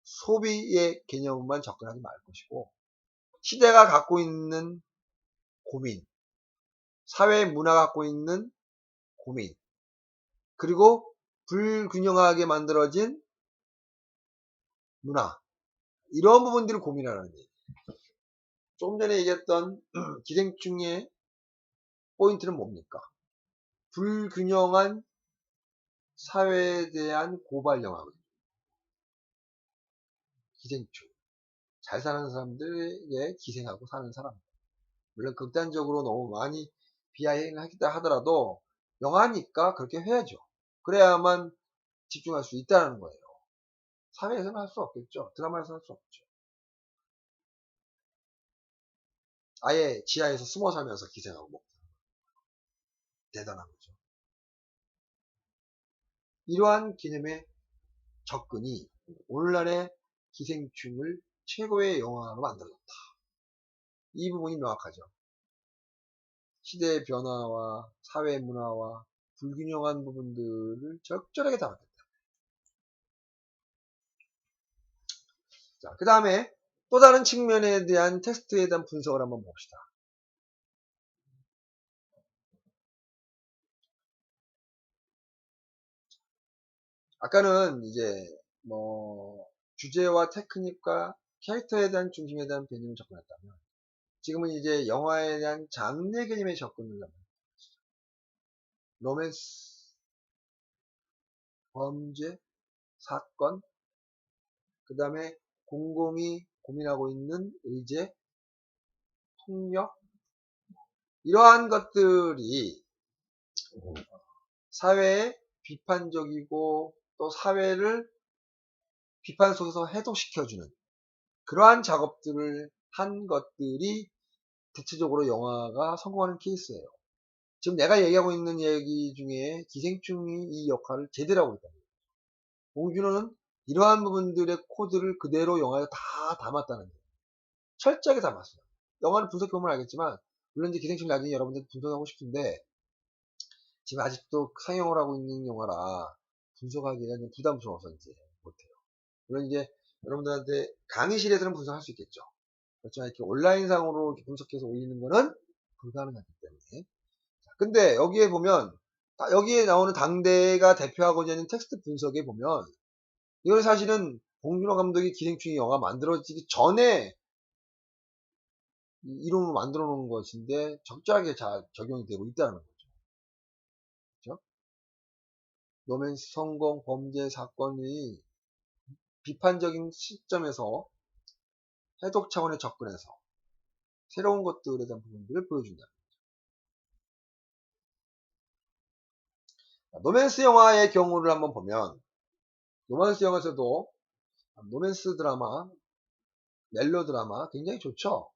소비의 개념만 접근하지 말 것이고, 시대가 갖고 있는 고민, 사회 문화가 갖고 있는 고민, 그리고 불균형하게 만들어진 문화, 이런 부분들을 고민하라는 얘기예요. 조금 전에 얘기했던 기생충의 포인트는 뭡니까? 불균형한 사회에 대한 고발 영화거든요. 기생충. 잘 사는 사람들에게 기생하고 사는 사람. 물론 극단적으로 너무 많이 비하행을 하겠다 하더라도 영화니까 그렇게 해야죠. 그래야만 집중할 수 있다는 거예요. 사회에서는 할 수 없겠죠. 드라마에서 할 수 없죠. 아예 지하에서 숨어 살면서 기생하고 먹고. 대단한 거죠. 이러한 개념의 접근이 오늘날의 기생충을 최고의 영화로 만들어졌다. 이 부분이 명확하죠. 시대의 변화와 사회 문화와 불균형한 부분들을 적절하게 담았다. 자, 그 다음에 또 다른 측면에 대한 텍스트에 대한 분석을 한번 봅시다. 아까는 이제 주제와 테크닉과 캐릭터에 대한 중심에 대한 개념을 접근했다면 지금은 이제 영화에 대한 장르 개념의 접근을 합니다. 로맨스, 범죄, 사건, 그 다음에 공공이 고민하고 있는 의제, 폭력, 이러한 것들이 사회에 비판적이고 또 사회를 비판 속에서 해독시켜주는 그러한 작업들을 한 것들이 대체적으로 영화가 성공하는 케이스예요. 지금 내가 얘기하고 있는 얘기 중에 기생충이 이 역할을 제대로 하고 있다. 봉준호는 이러한 부분들의 코드를 그대로 영화에 다 담았다는 거예요. 철저하게 담았어요. 영화를 분석해보면 알겠지만 물론 이제 기생충 나중에 여러분들 분석하고 싶은데 지금 아직도 상영을 하고 있는 영화라 분석하기가 좀 부담스러워서 이제 못해요. 물론 이제 여러분들한테 강의실에서는 분석할 수 있겠죠. 그렇지만 이렇게 온라인상으로 이렇게 분석해서 올리는 거는 불가능하기 때문에. 근데 여기에 보면 여기에 나오는 당대가 대표하고자 하는 텍스트 분석에 보면 이건 사실은 봉준호 감독이 기생충이 영화 만들어지기 전에 이론으로 만들어 놓은 것인데 적절하게 잘 적용이 되고 있다는 거죠. 그렇죠? 로맨스, 성공, 범죄, 사건이 비판적인 시점에서 해독 차원에 접근해서 새로운 것들에 대한 부분들을 보여준다. 로맨스 영화의 경우를 한번 보면 로맨스 영화에서도 로맨스 드라마, 멜로 드라마 굉장히 좋죠.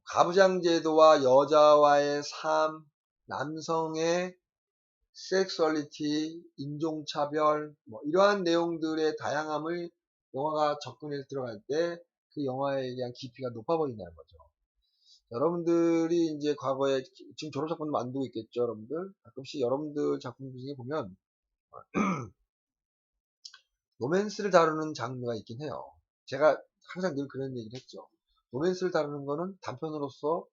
가부장제도와 여자와의 삶, 남성의 섹슈얼리티, 인종차별, 이러한 내용들의 다양함을 영화가 접근해서 들어갈 때 그 영화에 대한 깊이가 높아버린다는 거죠. 여러분들이 이제 과거에 지금 졸업작품도 만들고 있겠죠, 여러분들. 가끔씩 여러분들 작품 중에 보면 로맨스를 다루는 장르가 있긴 해요. 제가 항상 늘 그런 얘기를 했죠. 로맨스를 다루는 거는 단편으로서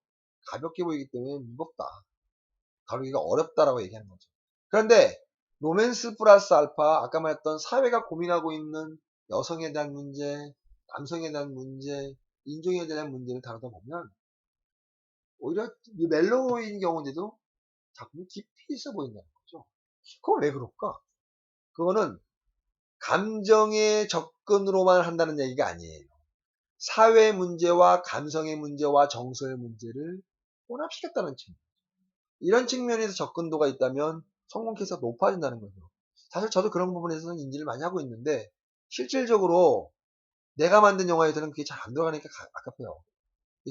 가볍게 보이기 때문에 무겁다. 다루기가 어렵다라고 얘기하는 거죠. 그런데 로맨스 플러스 알파, 아까 말했던 사회가 고민하고 있는 여성에 대한 문제, 남성에 대한 문제, 인종에 대한 문제를 다루다 보면 오히려 멜로인 경우인데도 작품이 깊이 있어 보인다는 거죠. 그건 왜 그럴까? 그거는 감정의 접근으로만 한다는 얘기가 아니에요. 사회 문제와 감성의 문제와 정서의 문제를 혼합시켰다는 측면. 이런 측면에서 접근도가 있다면 성공 케이스가 높아진다는 거죠. 사실 저도 그런 부분에서는 인지를 많이 하고 있는데 실질적으로 내가 만든 영화에서는 그게 잘 안 들어가니까 아깝해요.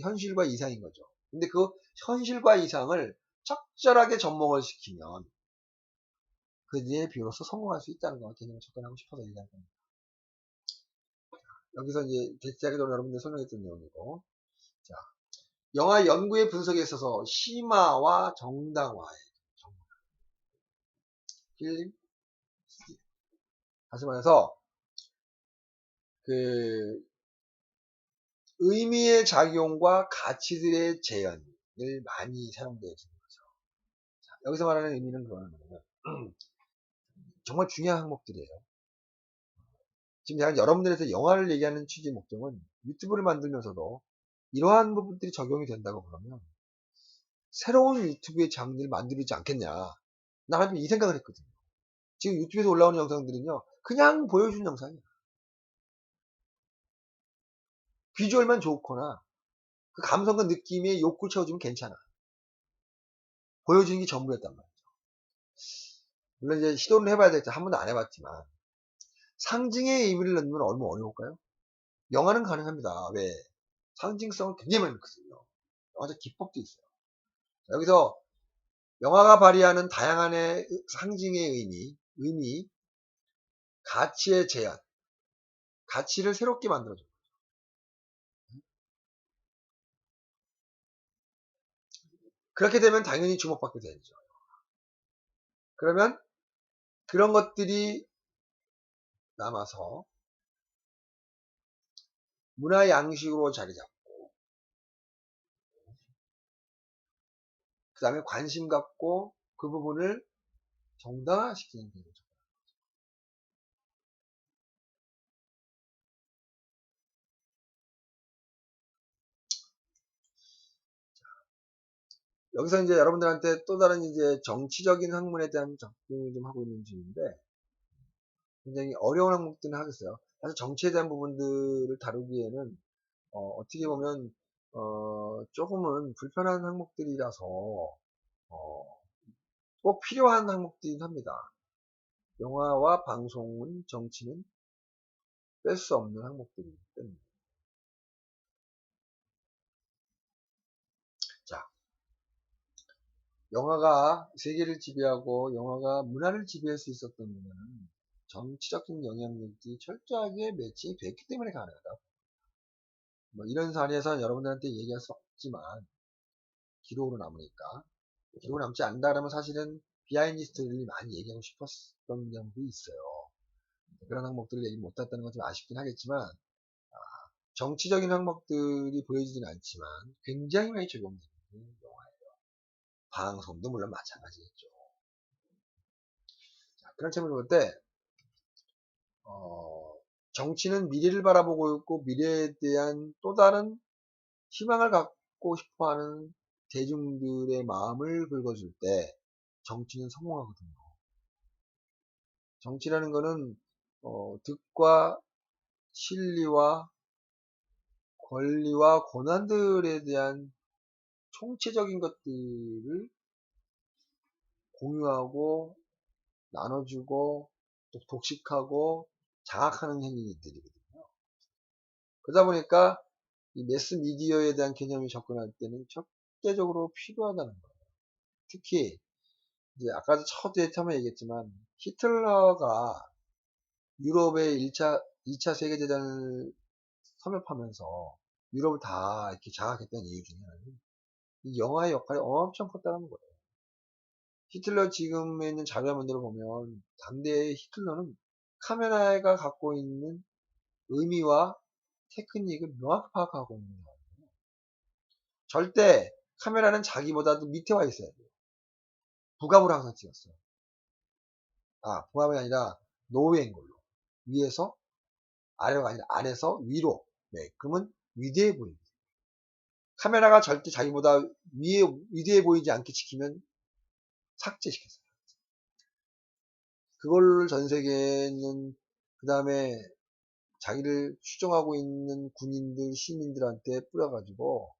현실과 이상인 거죠. 근데 그 현실과 이상을 적절하게 접목을 시키면 그 뒤에 비로소 성공할 수 있다는 거 개념을 접근하고 싶어서 얘기한 겁니다. 여기서 이제 대체적으로 여러분들 설명했던 내용이고, 자, 영화 연구의 분석에 있어서 심화와 정당화의 필름, 다시 말해서 그 의미의 작용과 가치들의 재현을 많이 사용되어 있는 거죠. 자, 여기서 말하는 의미는 그거는 정말 중요한 항목들이에요. 지금 제가 여러분들한테 영화를 얘기하는 취지 목적은 유튜브를 만들면서도 이러한 부분들이 적용이 된다고 그러면 새로운 유튜브의 장르를 만들지 않겠냐. 나는 이 생각을 했거든요. 지금 유튜브에서 올라오는 영상들은요, 그냥 보여주는 영상이야. 비주얼만 좋거나 그 감성과 느낌의 욕구를 채워주면 괜찮아. 보여주는 게 전부였단 말이죠. 물론 이제 시도를 해봐야 되겠죠. 한 번도 안 해봤지만 상징의 의미를 넣는 건 얼마나 어려울까요? 영화는 가능합니다. 왜? 상징성을 굉장히 많이 넣거든요. 영화적 기법도 있어요. 여기서 영화가 발휘하는 다양한 상징의 의미, 가치의 재현, 가치를 새롭게 만들어줘요. 그렇게 되면 당연히 주목받게 되죠. 그러면 그런 것들이 남아서 문화 양식으로 자리 잡고, 그 다음에 관심 갖고 그 부분을 정당화시키는 거죠. 여기서 이제 여러분들한테 또 다른 이제 정치적인 학문에 대한 접근을 좀 하고 있는 중인데, 굉장히 어려운 항목들은 하겠어요. 사실 정치에 대한 부분들을 다루기에는 어떻게 보면 조금은 불편한 항목들이라서 꼭 필요한 항목들이긴 합니다. 영화와 방송은 정치는 뺄 수 없는 항목들이기 때문에. 자, 영화가 세계를 지배하고 영화가 문화를 지배할 수 있었던 부분은 정치적인 영향력이 철저하게 매칭이 됐기 때문에 가능하다. 뭐 이런 사례에서는 여러분들한테 얘기할 수 없지만 기록으로 남으니까. 기록으로 남지 않는다면 사실은 비하인드 스토리를 많이 얘기하고 싶었던 점도 있어요. 그런 항목들을 얘기 못했다는 건 좀 아쉽긴 하겠지만, 정치적인 항목들이 보여지진 않지만 굉장히 많이 적용되는 영화예요. 방송도 물론 마찬가지겠죠. 자, 그런 측면을 볼 때 정치는 미래를 바라보고 있고 미래에 대한 또 다른 희망을 갖고 싶어하는 대중들의 마음을 긁어줄 때 정치는 성공하거든요. 정치라는 거는 득과 실리와 권리와 고난들에 대한 총체적인 것들을 공유하고 나눠주고 또 독식하고 장악하는 행위들이거든요. 그러다 보니까 이 매스 미디어에 대한 개념이 접근할 때는 절대적으로 필요하다는 거예요. 특히 이제 아까도 첫 데이터만 얘기했지만 히틀러가 유럽의 2차 세계대전을 섬협하면서 유럽을 다 이렇게 장악했던 이유 중에 하나는 이 영화의 역할이 엄청 컸다는 거예요. 히틀러 지금에 있는 자료화면들을 보면 당대의 히틀러는 카메라가 갖고 있는 의미와 테크닉을 명확히 파악하고 있는 거예요. 절대 카메라는 자기보다도 밑에 와 있어야 돼요. 부감으로 항상 찍었어요. 부감이 아니라 노웨인 걸로. 위에서 아래가 아니라 아래에서 위로. 네, 그러면 위대해 보입니다. 카메라가 절대 자기보다 위대해 보이지 않게 지키면 삭제시켰어요. 그걸 전 세계는 그 다음에 자기를 추종하고 있는 군인들, 시민들한테 뿌려가지고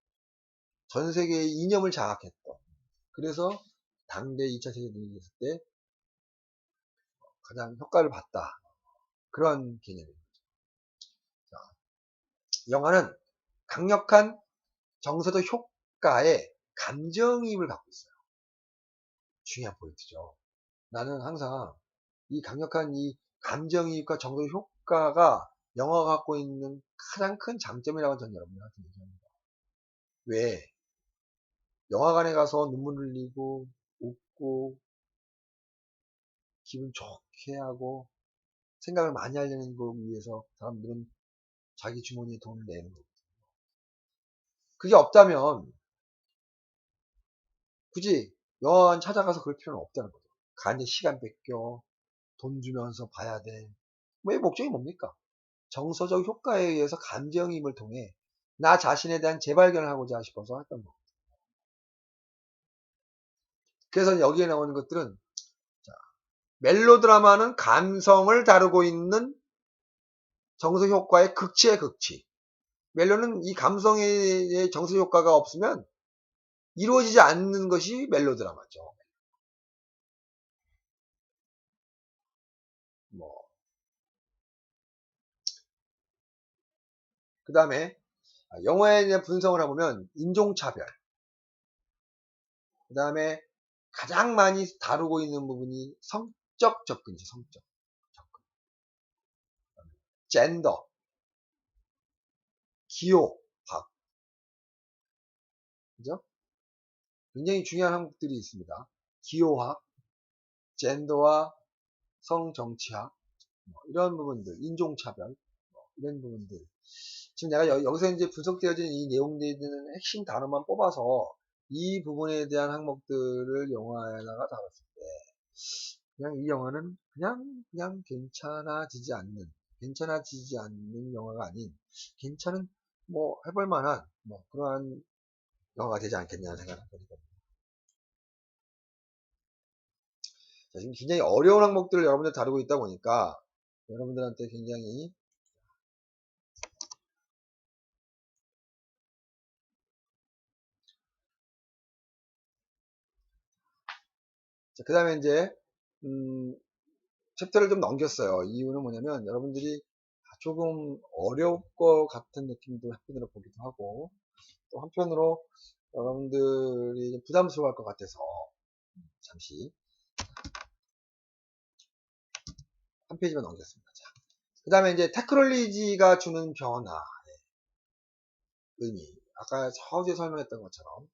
전 세계의 이념을 장악했던. 그래서 당대 2차 세계대전이 있을 때 가장 효과를 봤다. 그런 개념입니다. 영화는 강력한 정서적 효과에 감정이입을 갖고 있어요. 중요한 포인트죠. 나는 항상 이 강력한 이 감정이입과 정서 효과가 영화가 갖고 있는 가장 큰 장점이라고 저는 여러분들한테 얘기합니다. 왜? 영화관에 가서 눈물 흘리고 웃고 기분 좋게 하고 생각을 많이 하려는 거 위해서 사람들은 자기 주머니에 돈을 내는 거거든요. 그게 없다면 굳이 영화관 찾아가서 그럴 필요는 없다는 거죠. 간이 시간 뺏겨 돈 주면서 봐야 돼. 뭐 목적이 뭡니까? 정서적 효과에 의해서 감정이입을 통해 나 자신에 대한 재발견을 하고자 싶어서 했던 거. 그래서 여기에 나오는 것들은 자, 멜로드라마는 감성을 다루고 있는 정서 효과의 극치의 극치. 멜로는 이 감성의 정서 효과가 없으면 이루어지지 않는 것이 멜로드라마죠. 그 다음에 영화에 대한 분석을 해보면 인종차별, 그 다음에 가장 많이 다루고 있는 부분이 성적 접근이죠. 성적 접근. 젠더, 기호학, 그죠? 굉장히 중요한 항목들이 있습니다. 기호학, 젠더와 성정치학, 이런 부분들, 인종차별, 이런 부분들. 지금 내가 여기서 이제 분석되어진 이 내용들은 핵심 단어만 뽑아서 이 부분에 대한 항목들을 영화에다가 다뤘을 때, 그냥 이 영화는 그냥 괜찮아지지 않는 영화가 아닌, 괜찮은, 뭐, 해볼 만한, 뭐, 그러한 영화가 되지 않겠냐는 생각을 합니다. 자, 지금 굉장히 어려운 항목들을 여러분들 다루고 있다 보니까, 여러분들한테 굉장히, 그 다음에 이제, 챕터를 좀 넘겼어요. 이유는 뭐냐면, 여러분들이 조금 어려울 것 같은 느낌도 한편으로 보기도 하고, 또 한편으로 여러분들이 부담스러워할 것 같아서 잠시 한 페이지만 넘겼습니다. 그 다음에 이제 테크놀로지가 주는 변화의 의미. 아까 서두에 설명했던 것처럼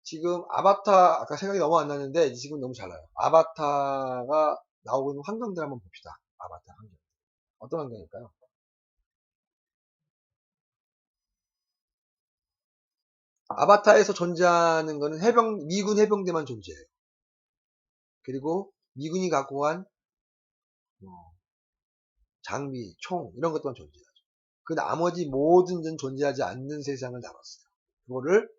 지금 아바타 아까 생각이 너무 안 났는데 지금 너무 잘 나요. 아바타가 나오고 있는 환경들 한번 봅시다. 아바타 환경. 어떤 환경일까요? 아바타에서 존재하는 거는 미군 해병대만 존재해요. 그리고 미군이 갖고 간 장비, 총 이런 것들만 존재하죠. 그 나머지 모든 전 존재하지 않는 세상을 다뤘어요. 그거를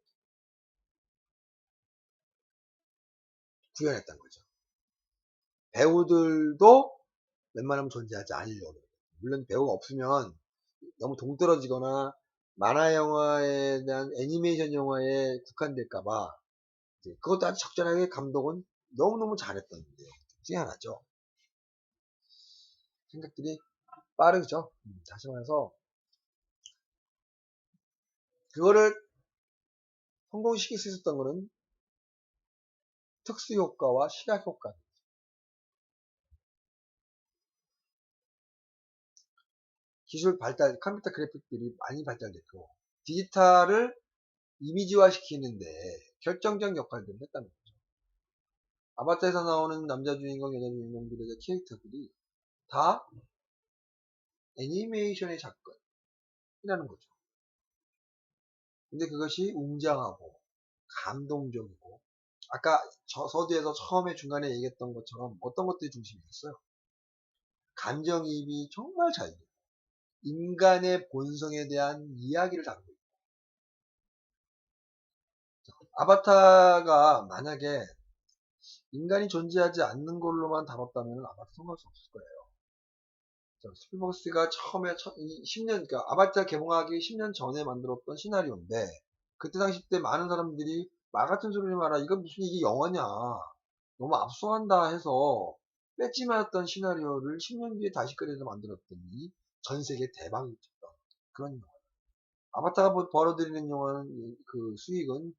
구현했던 거죠. 배우들도 웬만하면 존재하지 않으려고. 물론 배우가 없으면 너무 동떨어지거나 만화 영화에 대한 애니메이션 영화에 국한될까봐 그것도 아주 적절하게 감독은 너무너무 잘했던 내용 중에 하나죠. 생각들이 빠르죠. 다시 말해서 그거를 성공시킬 수 있었던 거는 특수효과와 시각효과. 기술 발달, 컴퓨터 그래픽들이 많이 발달됐고 디지털을 이미지화 시키는데 결정적 역할들을 했다는 거죠. 아바타에서 나오는 남자 주인공, 여자 주인공들의 캐릭터들이 다 애니메이션의 작품이라는 거죠. 근데 그것이 웅장하고 감동적이고 아까 서두에서 처음에 중간에 얘기했던 것처럼 어떤 것들이 중심이었어요? 감정이입이 정말 잘 돼요. 인간의 본성에 대한 이야기를 다루고 있어요. 아바타가 만약에 인간이 존재하지 않는 걸로만 다뤘다면 아바타 성공할 수 없을 거예요. 스필버그스가 처음에 10년, 그러니까 아바타 개봉하기 10년 전에 만들었던 시나리오인데, 그때 당시 때 많은 사람들이 말 같은 소리를 말아, 이건 무슨 이게 영화냐. 너무 압수한다 해서 뺏지 말았던 시나리오를 10년 뒤에 다시 꺼내서 만들었더니 전 세계 대박이 쳤던 그런 영화. 아바타가 벌어들이는 영화는 그 수익은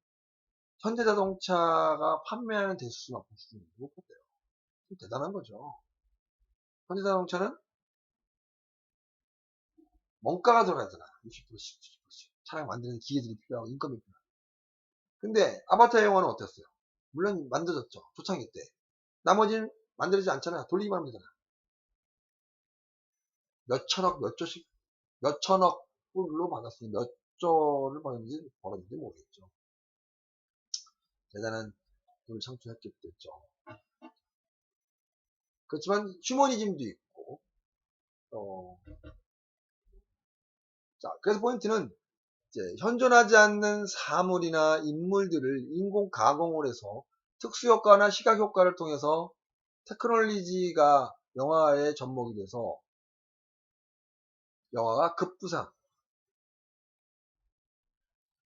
현대자동차가 판매하는 대수나 보수는 무엇보대요. 대단한 거죠. 현대자동차는 원가가 들어가잖아. 60%씩, 70%씩. 차량 만드는 기계들이 필요하고 인건비 필요하고. 근데 아바타 영화는 어땠어요? 물론 만들어졌죠. 초창기 때. 나머지는 만들어지지 않잖아요. 돌리기만 하면 되잖아. 몇 천억, 몇 조씩, 몇 천억 불로 받았으니 몇 조를 벌었는지 모르겠죠. 대단한 돈을 창출했겠죠. 그렇지만 휴머니즘도 있고, 자, 그래서 포인트는 이제 현존하지 않는 사물이나 인물들을 인공 가공을 해서 특수효과나 시각효과를 통해서 테크놀로지가 영화의 접목이 돼서 영화가 급부상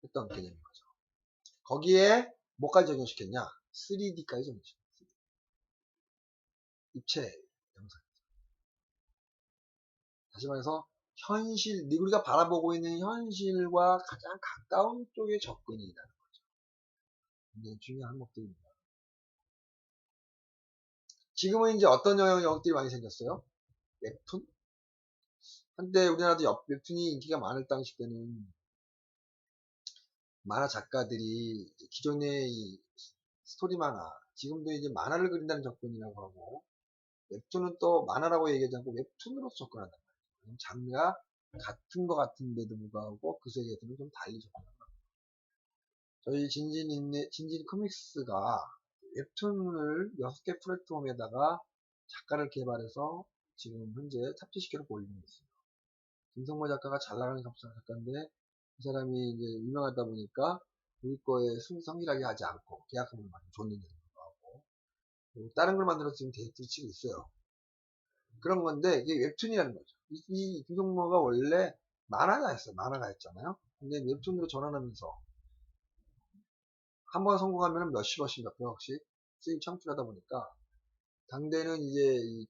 했던 개념인 거죠. 거기에 뭐까지 적용시켰냐? 3D까지 적용시켰어요. 입체 영상. 다시 말해서 현실, 우리가 바라보고 있는 현실과 가장 가까운 쪽의 접근이라는 거죠. 굉장히 중요한 항목들입니다. 지금은 이제 어떤 영역들이 많이 생겼어요? 웹툰? 한때 우리나라도 웹툰이 인기가 많을 당시 때는 만화 작가들이 기존의 이 스토리 만화, 지금도 이제 만화를 그린다는 접근이라고 하고, 웹툰은 또 만화라고 얘기하지 않고 웹툰으로 접근한단 말이에요. 장르가 같은 것 같은데도 불구하고 그 세계에서는 좀 달리 접근합니다. 저희 진진 코믹스가 웹툰을 6개 플랫폼에다가 작가를 개발해서 지금 현재 탑재시켜놓고 올리고 있어요. 김성모 작가가 잘 나가는 작가인데 이 사람이 이제 유명하다 보니까 우리 거에 성실하게 하지 않고 계약금을 많이 줬는데도 불구하고 다른 걸 만들어서 지금 데이트를 치고 있어요. 그런 건데 이게 웹툰이라는 거죠. 이 김성모가 원래 만화가였어요. 만화가였잖아요. 근데 웹툰으로 전환하면서 한 번 성공하면 몇십억씩 몇백억씩 수익 창출하다 보니까 당대는 이제 이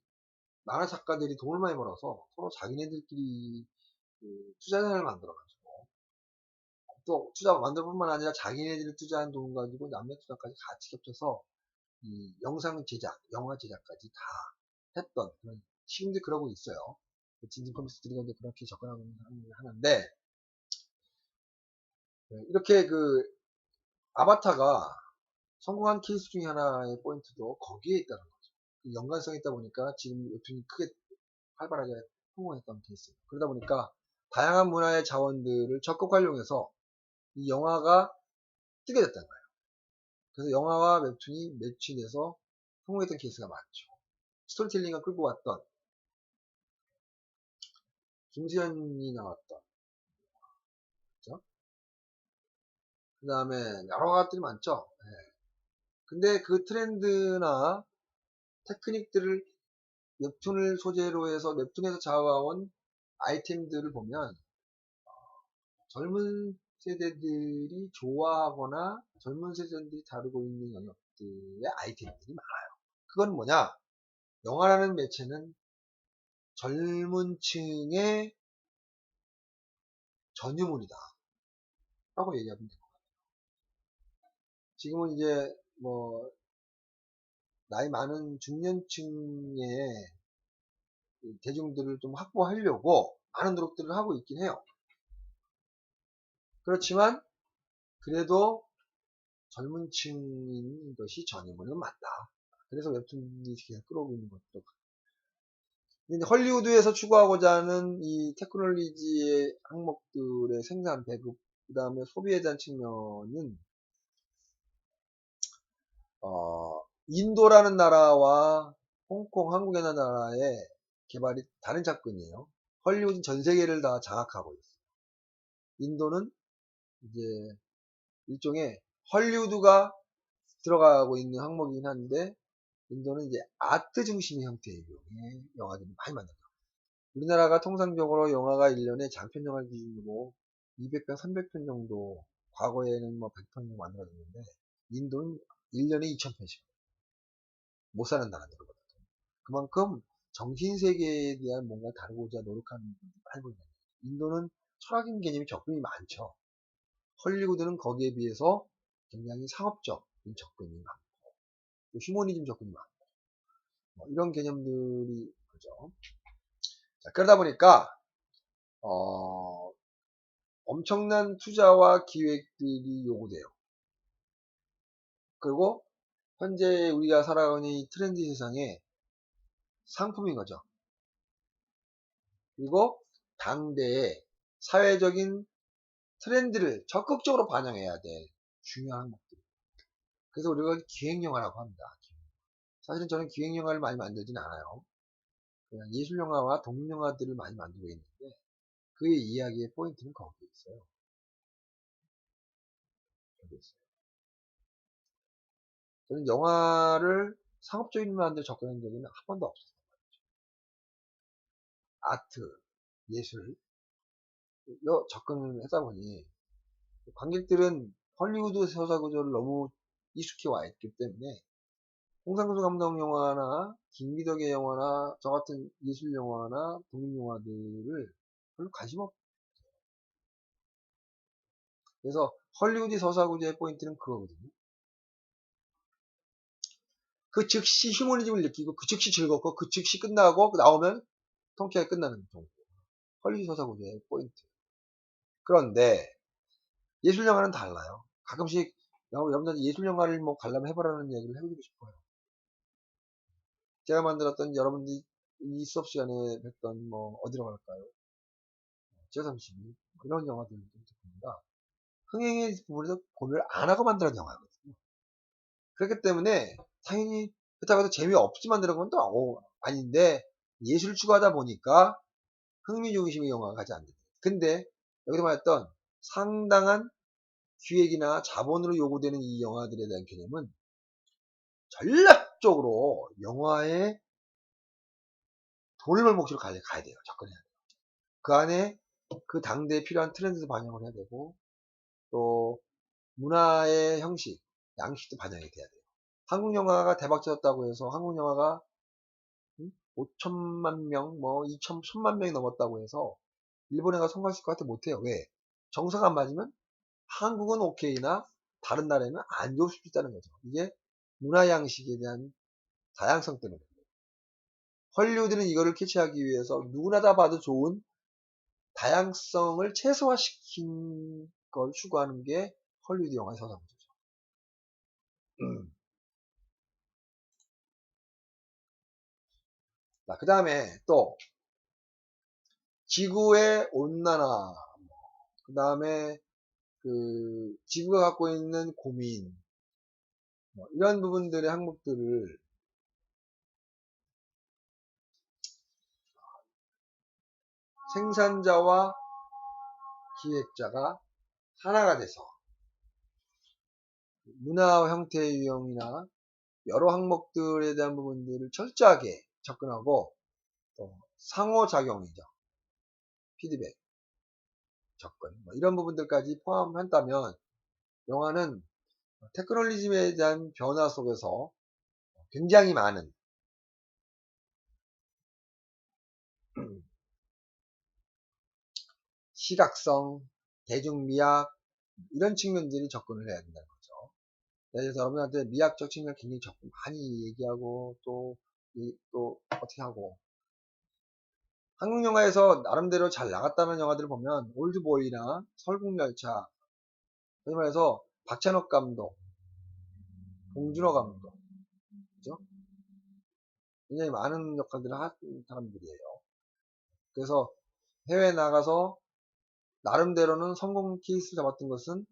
만화 작가들이 돈을 많이 벌어서 서로 자기네들끼리 그 투자단을 만들어가지고 또 투자 만들 뿐만 아니라 자기네들이 투자한 돈 가지고 남의 투자까지 같이 겹쳐서 이 영상 제작, 영화 제작까지 다 했던 그런 지금도 그러고 있어요. 진진 커뮤니스트들이 이제 그렇게 접근하고 하는데 이렇게 그 아바타가 성공한 케이스 중에 하나의 포인트도 거기에 있다는 거죠. 연관성이 있다 보니까 지금 웹툰이 크게 활발하게 성공했던 케이스. 그러다 보니까 다양한 문화의 자원들을 적극 활용해서 이 영화가 뜨게 됐다는 거예요. 그래서 영화와 웹툰이 매치돼서 성공했던 케이스가 많죠. 스토리텔링을 끌고 왔던 김수현이 나왔던, 그죠? 그 다음에 여러 가지들이 많죠. 네. 근데 그 트렌드나 테크닉들을 웹툰을 소재로 해서 웹툰에서 자아온 아이템들을 보면 젊은 세대들이 좋아하거나 젊은 세대들이 다루고 있는 영역들의 아이템들이 많아요. 그건 뭐냐? 영화라는 매체는 젊은 층의 전유물이다. 라고 얘기하면 돼요. 지금은 이제 뭐 나이 많은 중년층의 대중들을 좀 확보하려고 많은 노력들을 하고 있긴 해요. 그렇지만 그래도 젊은 층인 것이 전유물은 맞다. 그래서 웹툰이 계속 끌어오고 있는 것도. 근데 헐리우드에서 추구하고자 하는 이 테크놀로지의 항목들의 생산, 배급, 그 다음에 소비에 대한 측면은, 인도라는 나라와 홍콩, 한국이라는 나라의 개발이 다른 접근이에요. 헐리우드는 전 세계를 다 장악하고 있어요. 인도는 이제 일종의 헐리우드가 들어가고 있는 항목이긴 한데, 인도는 이제 아트 중심의 형태의 영화들이 많이 만든다. 우리나라가 통상적으로 영화가 1년에 장편 영화 기준으로 200편, 300편 정도, 과거에는 뭐 100편 정도 만들어졌는데, 인도는 1년에 2000편씩. 못 사는 나라들거든. 그만큼 정신세계에 대한 뭔가 다루고자 노력하는 분들이 많이 보입니다. 인도는 철학인 개념이 적분이 많죠. 헐리우드는 거기에 비해서 굉장히 상업적인 접근이 많고, 또 휴머니즘 접근이 많고, 뭐 이런 개념들이 그죠. 자, 그러다 보니까 엄청난 투자와 기획들이 요구돼요. 그리고 현재 우리가 살아가는 이 트렌드 세상에 상품인 거죠. 그리고 당대의 사회적인 트렌드를 적극적으로 반영해야 될 중요한 목들. 그래서 우리가 기획영화라고 합니다. 사실은 저는 기획영화를 많이 만들진 않아요. 그냥 예술영화와 독립영화들을 많이 만들고 있는데 그의 이야기의 포인트는 거기에 있어요. 여기 있어요. 저는 영화를 상업적인 면으로 접근한 적은 한 번도 없었어요. 아트, 예술, 접근을 하다 보니 관객들은 헐리우드 서사 구조를 너무 익숙해 와 있기 때문에 홍상수 감독 영화나 김기덕의 영화나 저 같은 예술 영화나 독립 영화들을 별로 관심 없. 그래서 헐리우드 서사 구조의 포인트는 그거거든요. 그 즉시 휴머니즘을 느끼고 그 즉시 즐겁고 그 즉시 끝나고 나오면 통쾌하게 끝나는 정도. 헐리우드 서사 구조의 포인트. 그런데 예술 영화는 달라요. 가끔씩 여러분들 예술 영화를 뭐 관람 해보라는 얘기를 해보고 싶어요. 제가 만들었던 여러분들이 이 수업 시간에 뵀던 뭐 어디로 갈까요? 제32 이런 영화들을 좀 듣습니다. 흥행의 부분에서 고민을 안 하고 만들어낸 영화거든요. 그렇기 때문에 당연히 그렇다고 해서 재미없이 만드는 건 또 아닌데 예술을 추구하다 보니까 흥미 중심의 영화가 가지 않는다. 근데 여기서 말했던 상당한 기획이나 자본으로 요구되는 이 영화들에 대한 개념은 전략적으로 영화에 돈을 벌 목적으로 가야 돼요. 접근해야 돼요. 그 안에 그 당대에 필요한 트렌드도 반영을 해야 되고 또 문화의 형식, 양식도 반영이 돼야 돼요. 한국 영화가 대박 쳐졌다고 해서 한국 영화가 5천만 명, 뭐 2천, 1천만 명이 넘었다고 해서 일본에 가서 성공했을 것 같아 못해요. 왜? 정서가 안 맞으면 한국은 오케이나 다른 나라에는 안 좋을 수도 있다는 거죠. 이게 문화 양식에 대한 다양성 때문에. 헐리우드는 이거를 캐치하기 위해서 누구나 다 봐도 좋은 다양성을 최소화시킨 걸 추구하는 게 헐리우드 영화의 서사구조죠. 그 다음에 또 지구의 온난화, 그 다음에 그 지구가 갖고 있는 고민, 이런 부분들의 항목들을 생산자와 기획자가 하나가 돼서 문화 형태의 유형이나 여러 항목들에 대한 부분들을 철저하게 접근하고 또 상호작용이죠. 피드백, 접근 이런 부분들까지 포함한다면 영화는 테크놀리즘에 대한 변화 속에서 굉장히 많은 시각성, 대중미학 이런 측면들이 접근을 해야 된다는 거죠. 그래서 여러분한테 미학적 측면 굉장히 많이 얘기하고 또 어떻게 하고 한국 영화에서 나름대로 잘 나갔다는 영화들을 보면 올드보이나 설국열차 그런 말해서 박찬욱 감독, 봉준호 감독 그죠? 굉장히 많은 역할들을 한 사람들이에요. 그래서 해외에 나가서 나름대로는 성공 케이스를 잡았던 것은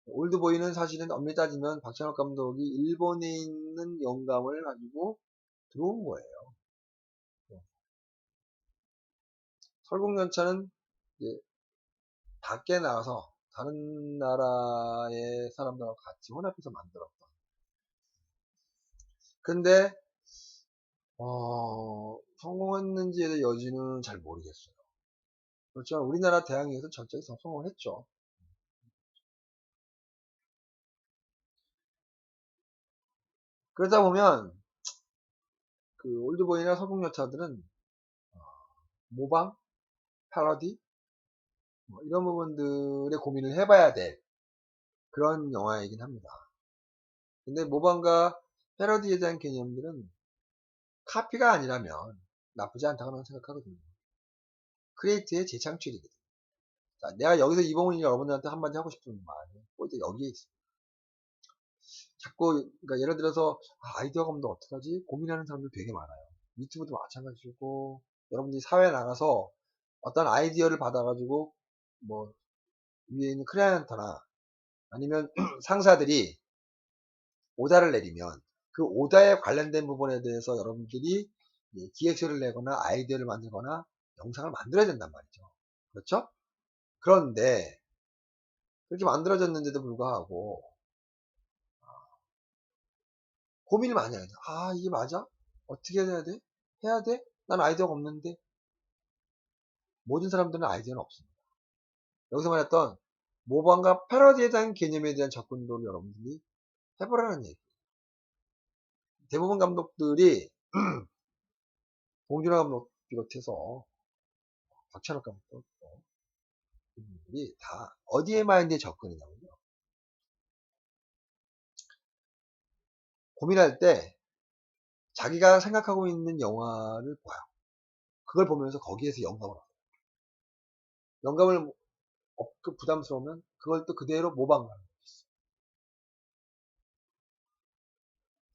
올드보이는 사실은 엄밀히 따지면 박찬욱 감독이 일본에 있는 영감을 가지고 들어온 거예요. 설국열차는 밖에 나가서 다른 나라의 사람들하고 같이 혼합해서 만들었던. 근데 성공했는지에 대한 여지는 잘 모르겠어요. 그렇지만 우리나라 대항에서 전적이 성공을 했죠. 그러다 보면 그 올드보이나 설국열차들은 모방, 패러디 이런 부분들의 고민을 해봐야 될 그런 영화이긴 합니다. 근데 모방과 패러디에 대한 개념들은 카피가 아니라면 나쁘지 않다고 생각하거든요. 크리에이트의 재창출이거든요. 자, 내가 여기서 이봉훈이 여러분들한테 한마디 하고 싶은 말은 포인트 여기에 있습니다. 자꾸, 그러니까 예를 들어서, 아이디어가 없는데 어떡하지? 고민하는 사람들 되게 많아요. 유튜브도 마찬가지고, 여러분들이 사회에 나가서 어떤 아이디어를 받아가지고, 뭐, 위에 있는 클라이언트나 아니면 상사들이 오다를 내리면 그 오다에 관련된 부분에 대해서 여러분들이 기획서를 내거나 아이디어를 만들거나 영상을 만들어야 된단 말이죠. 그렇죠? 그런데 그렇게 만들어졌는데도 불구하고 고민을 많이 해야 돼. 이게 맞아? 어떻게 해야 돼? 해야 돼? 난 아이디어가 없는데. 모든 사람들은 아이디어는 없습니다. 여기서 말했던 모방과 패러디에 대한 개념에 대한 접근도를 여러분들이 해보라는 얘기. 대부분 감독들이 봉준호 감독 비롯해서 박찬욱 감독 이분들이 다 어디에 마인드에 접근이냐면요. 고민할 때 자기가 생각하고 있는 영화를 봐요. 그걸 보면서 거기에서 영감을 얻어요. 영감을 얻고 부담스러우면 그걸 또 그대로 모방하는 거예요.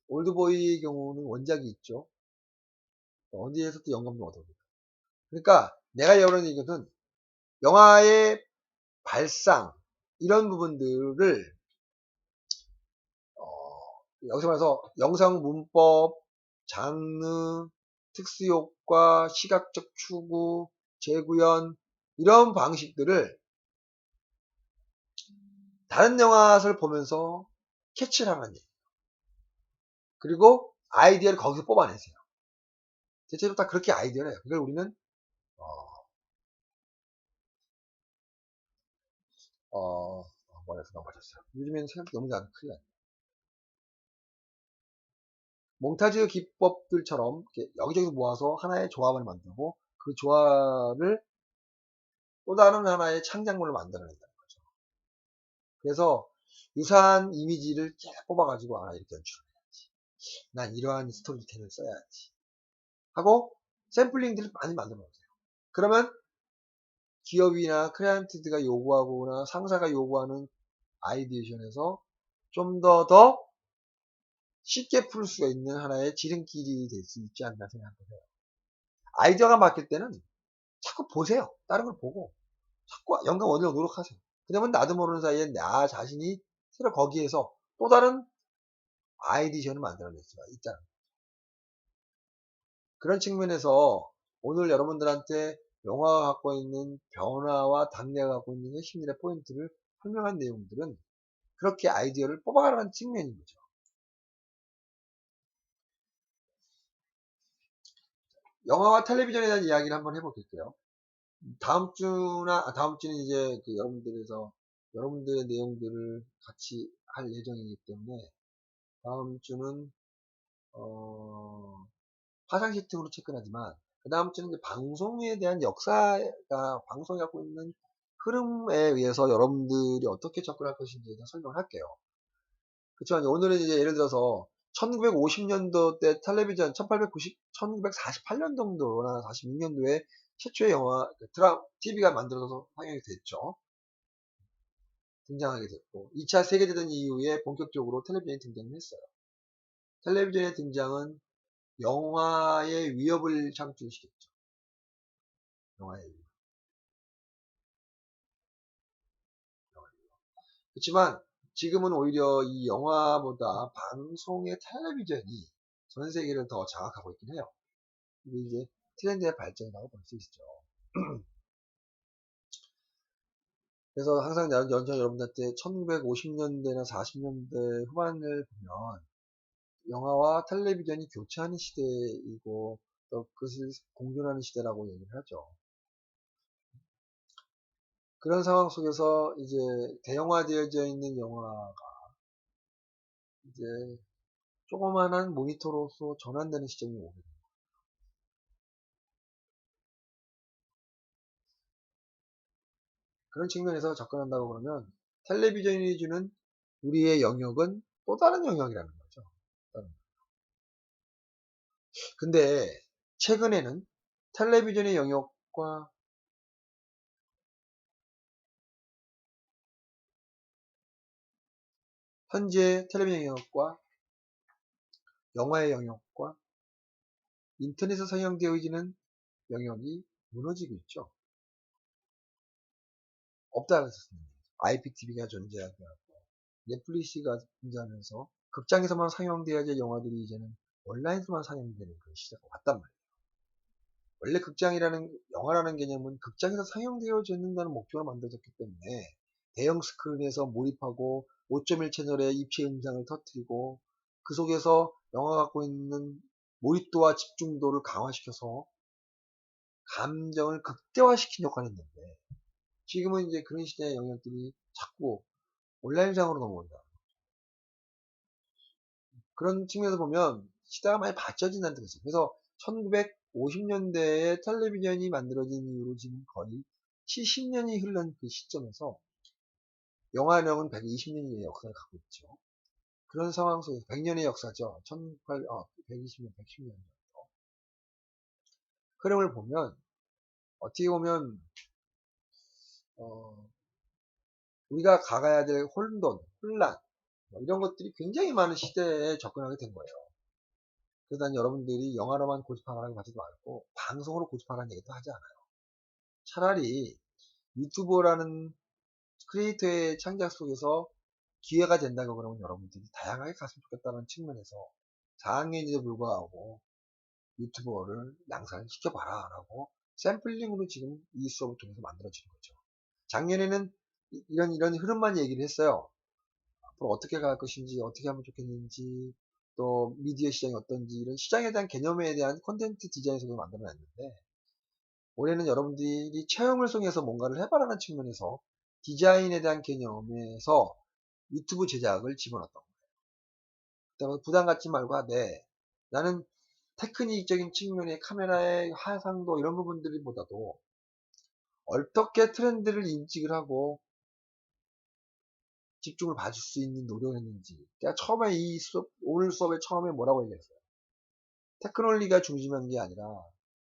올드보이의 경우는 원작이 있죠. 어디에서 또 영감을 얻어요. 그러니까 내가 여러 얘기는 영화의 발상 이런 부분들을 여기서 말해서 영상 문법, 장르, 특수효과, 시각적 추구, 재구현 이런 방식들을 다른 영화를 보면서 캐치를 하는 얘기예요. 그리고 아이디어를 거기서 뽑아내세요. 대체로 다 그렇게 아이디어를 해요. 그걸 우리는 뭐라서 넘어졌어요. 요즘에는 생각이 너무 잘 큰일 나요. 몽타주 기법들처럼 여기저기 모아서 하나의 조합을 만들고 그 조합을 또 다른 하나의 창작물을 만들어낸다는 거죠. 그래서 유사한 이미지를 계속 뽑아가지고 이렇게 연출해야지. 난 이러한 스토리텔을 써야지. 하고 샘플링들을 많이 만들어 놓으세요. 그러면 기업이나 클라이언트가 요구하거나 상사가 요구하는 아이디에이션에서 좀 더 쉽게 풀 수가 있는 하나의 지름길이 될 수 있지 않나 생각해요. 아이디어가 막힐 때는 자꾸 보세요. 다른 걸 보고 자꾸 영감 얻으려고 노력하세요. 그러면 나도 모르는 사이에 나 자신이 새로 거기에서 또 다른 아이디션을 만들어낼 수가 있잖아요. 그런 측면에서 오늘 여러분들한테 영화가 갖고 있는 변화와 단내가 갖고 있는 핵심들의 포인트를 설명한 내용들은 그렇게 아이디어를 뽑아가라는 측면인 거죠. 영화와 텔레비전에 대한 이야기를 한번 해볼게요. 다음 주는 이제 여러분들의 내용들을 같이 할 예정이기 때문에 다음 주는 화상 시팅으로 접근하지만 그 다음 주는 이제 방송에 대한 역사가 방송이 갖고 있는 흐름에 의해서 여러분들이 어떻게 접근할 것인지에 대해서 설명을 할게요. 그렇지만 오늘은 이제 예를 들어서 1950년도 때 텔레비전 1948년도나 46년도에 최초의 영화 TV가 만들어져서 상영이 됐죠. 등장하게 됐고 2차 세계대전 이후에 본격적으로 텔레비전이 등장을 했어요. 텔레비전의 등장은 영화의 위협을 창출시켰죠. 영화의 위협. 그렇지만 지금은 오히려 이 영화보다 방송의 텔레비전이 전 세계를 더 장악하고 있긴 해요. 이게 이제 트렌드의 발전이라고 볼 수 있죠. 그래서 항상 여러분들한테 1950년대나 40년대 후반을 보면 영화와 텔레비전이 교차하는 시대이고 또 그것을 공존하는 시대라고 얘기를 하죠. 그런 상황 속에서 이제 대형화되어져 있는 영화가 이제 조그만한 모니터로서 전환되는 시점이 오게 됩니다. 그런 측면에서 접근한다고 그러면 텔레비전이 주는 우리의 영역은 또 다른 영역이라는 거죠. 근데 최근에는 텔레비전의 영역과 현재 텔레비전 영역과 영화의 영역과 인터넷에 상영되어지는 영역이 무너지고 있죠. 없다고 했습니다. IPTV가 존재하게 하고 넷플릭스가 존재하면서 극장에서만 상영되어야 될 영화들이 이제는 온라인에서만 상영되는 그런 시대가 왔단 말이에요. 원래 영화라는 개념은 극장에서 상영되어진다는 목표로 만들어졌기 때문에 대형 스크린에서 몰입하고 5.1 채널의 입체 음향을 터뜨리고 그 속에서 영화가 갖고 있는 몰입도와 집중도를 강화시켜서 감정을 극대화시킨 역할을 했는데 지금은 이제 그런 시대의 영역들이 자꾸 온라인상으로 넘어온다. 그런 측면에서 보면 시대가 많이 받쳐진다는 뜻이죠. 그래서 1950년대에 텔레비전이 만들어진 이후로 지금 거의 70년이 흘른 그 시점에서 영화력은 120년의 역사를 갖고 있죠. 그런 상황 속에서 100년의 역사죠. 120년, 110년 정도. 흐름을 보면 어떻게 보면 우리가 가가야 될 혼란 이런 것들이 굉장히 많은 시대에 접근하게 된 거예요. 그래서 난 여러분들이 영화로만 고집하라고 하지도 말고 방송으로 고집하라는 얘기도 하지 않아요. 차라리 유튜버라는 크리에이터의 창작 속에서 기회가 된다고 그러면 여러분들이 다양하게 갔으면 좋겠다는 측면에서 4학년인데도 불구하고 유튜버를 양산을 시켜봐라 라고 샘플링으로 지금 이 수업을 통해서 만들어지는 거죠. 작년에는 이런 흐름만 얘기를 했어요. 앞으로 어떻게 갈 것인지, 어떻게 하면 좋겠는지, 또 미디어 시장이 어떤지, 이런 시장에 대한 개념에 대한 콘텐츠 디자인 속을 만들어냈는데, 올해는 여러분들이 체험을 통해서 뭔가를 해봐라는 측면에서 디자인에 대한 개념에서 유튜브 제작을 집어넣었던 거예요. 부담 갖지 말고, 네, 나는 테크닉적인 측면의 카메라의 화상도 이런 부분들보다도 어떻게 트렌드를 인식을 하고 집중을 봐줄 수 있는 노력을 했는지. 제가 처음에 오늘 수업에 처음에 뭐라고 얘기했어요? 테크놀리가 중심한 게 아니라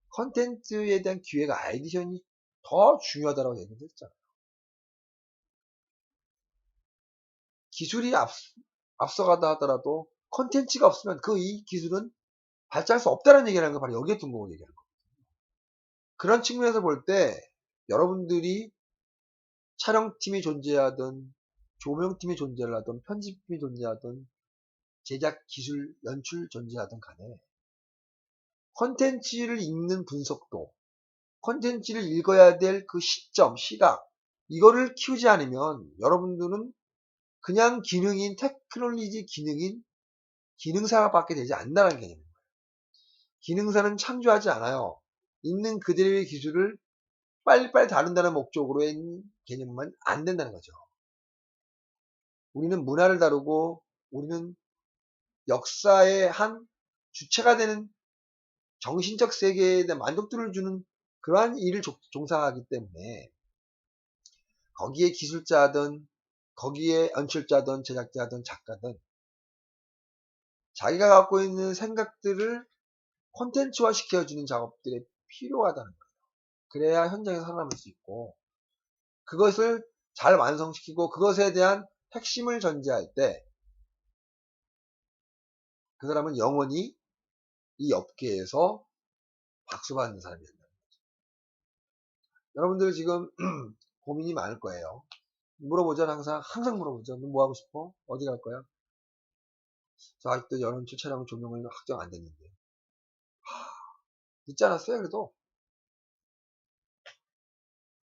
컨텐츠에 대한 기획 아이디션이 더 중요하다고 얘기를 했잖아요. 기술이 앞서가다 하더라도 컨텐츠가 없으면 이 기술은 발전할 수 없다는 얘기라는 거 바로 여기에 둔거고 얘기하는 거예요. 그런 측면에서 볼 때 여러분들이 촬영팀이 존재하든 조명팀이 존재하든 편집팀이 존재하든 제작 기술 연출 존재하든 간에 컨텐츠를 읽는 분석도 컨텐츠를 읽어야 될 그 시점 시각 이거를 키우지 않으면 여러분들은 그냥 기능인 테크놀로지 기능인 기능사밖에 되지 않는다는 개념입니다. 기능사는 창조하지 않아요. 있는 그대로의 기술을 빨리빨리 다룬다는 목적으로의 개념만 안 된다는 거죠. 우리는 문화를 다루고 우리는 역사의 한 주체가 되는 정신적 세계에 대한 만족도를 주는 그러한 일을 종사하기 때문에 거기에 기술자든 거기에 연출자든 제작자든 작가든 자기가 갖고 있는 생각들을 콘텐츠화 시켜주는 작업들이 필요하다는 거예요. 그래야 현장에서 살아남을 수 있고 그것을 잘 완성시키고 그것에 대한 핵심을 전제할 때 그 사람은 영원히 이 업계에서 박수받는 사람이 된다. 여러분들 지금 고민이 많을 거예요. 물어보죠. 항상 물어보죠. 너 뭐 하고 싶어? 어디 갈 거야? 저 아직도 연원출 촬영 조명을 확정 안 됐는데. 늦지 않았어요, 그래도.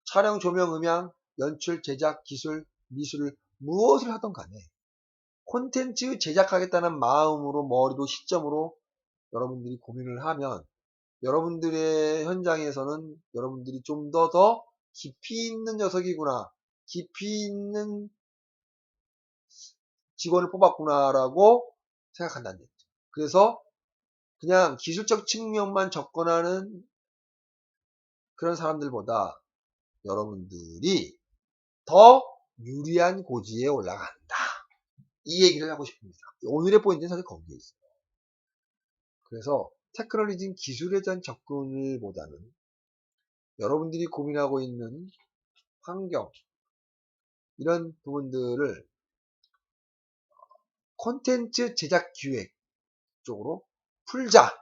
촬영, 조명, 음향, 연출, 제작, 기술, 미술을 무엇을 하던 간에 콘텐츠 제작하겠다는 마음으로 머리도 시점으로 여러분들이 고민을 하면 여러분들의 현장에서는 여러분들이 좀 더 깊이 있는 녀석이구나. 깊이 있는 직원을 뽑았구나라고 생각한다는 얘기죠. 그래서 그냥 기술적 측면만 접근하는 그런 사람들보다 여러분들이 더 유리한 고지에 올라간다. 이 얘기를 하고 싶습니다. 오늘의 포인트는 사실 거기에 있어요. 그래서 테크놀로지인 기술에 대한 접근을 보다는 여러분들이 고민하고 있는 환경, 이런 부분들을 콘텐츠 제작 기획 쪽으로 풀자.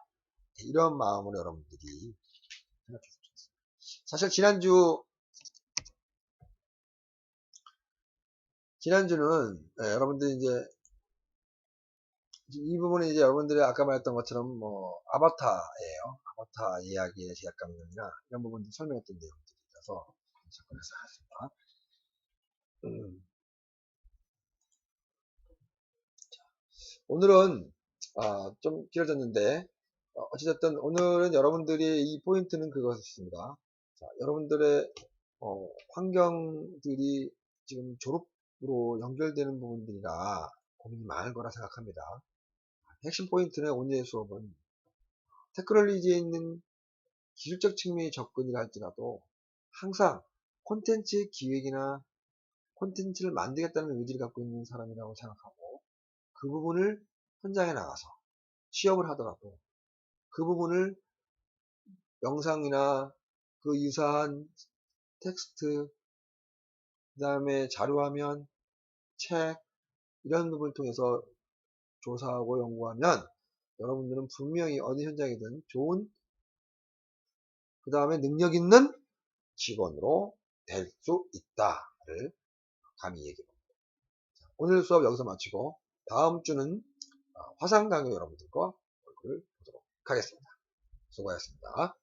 이런 마음으로 여러분들이 생각했으면 좋겠습니다. 사실 지난주는 여러분들이 이제 이 부분은 이제 여러분들이 아까 말했던 것처럼 뭐 아바타예요. 아바타 이야기의 제작 감정이나 이런 부분들 설명했던 내용들이라서 접근해서 하겠습니다. 오늘은 좀 길어졌는데 어찌됐든 오늘은 여러분들이 이 포인트는 그것이었습니다. 자, 여러분들의 환경들이 지금 졸업으로 연결되는 부분들이라 고민이 많을 거라 생각합니다. 핵심 포인트는 오늘의 수업은 테크놀로지에 있는 기술적 측면의 접근이라 할지라도 항상 콘텐츠 기획이나 콘텐츠를 만들겠다는 의지를 갖고 있는 사람이라고 생각하고 그 부분을 현장에 나가서 취업을 하더라도 그 부분을 영상이나 그 유사한 텍스트, 그 다음에 자료화면, 책, 이런 부분을 통해서 조사하고 연구하면 여러분들은 분명히 어느 현장이든 좋은, 그 다음에 능력 있는 직원으로 될 수 있다를 감히 얘기합니다. 오늘 수업 여기서 마치고 다음 주는 화상 강의 여러분들과 얼굴을 보도록 하겠습니다. 수고하셨습니다.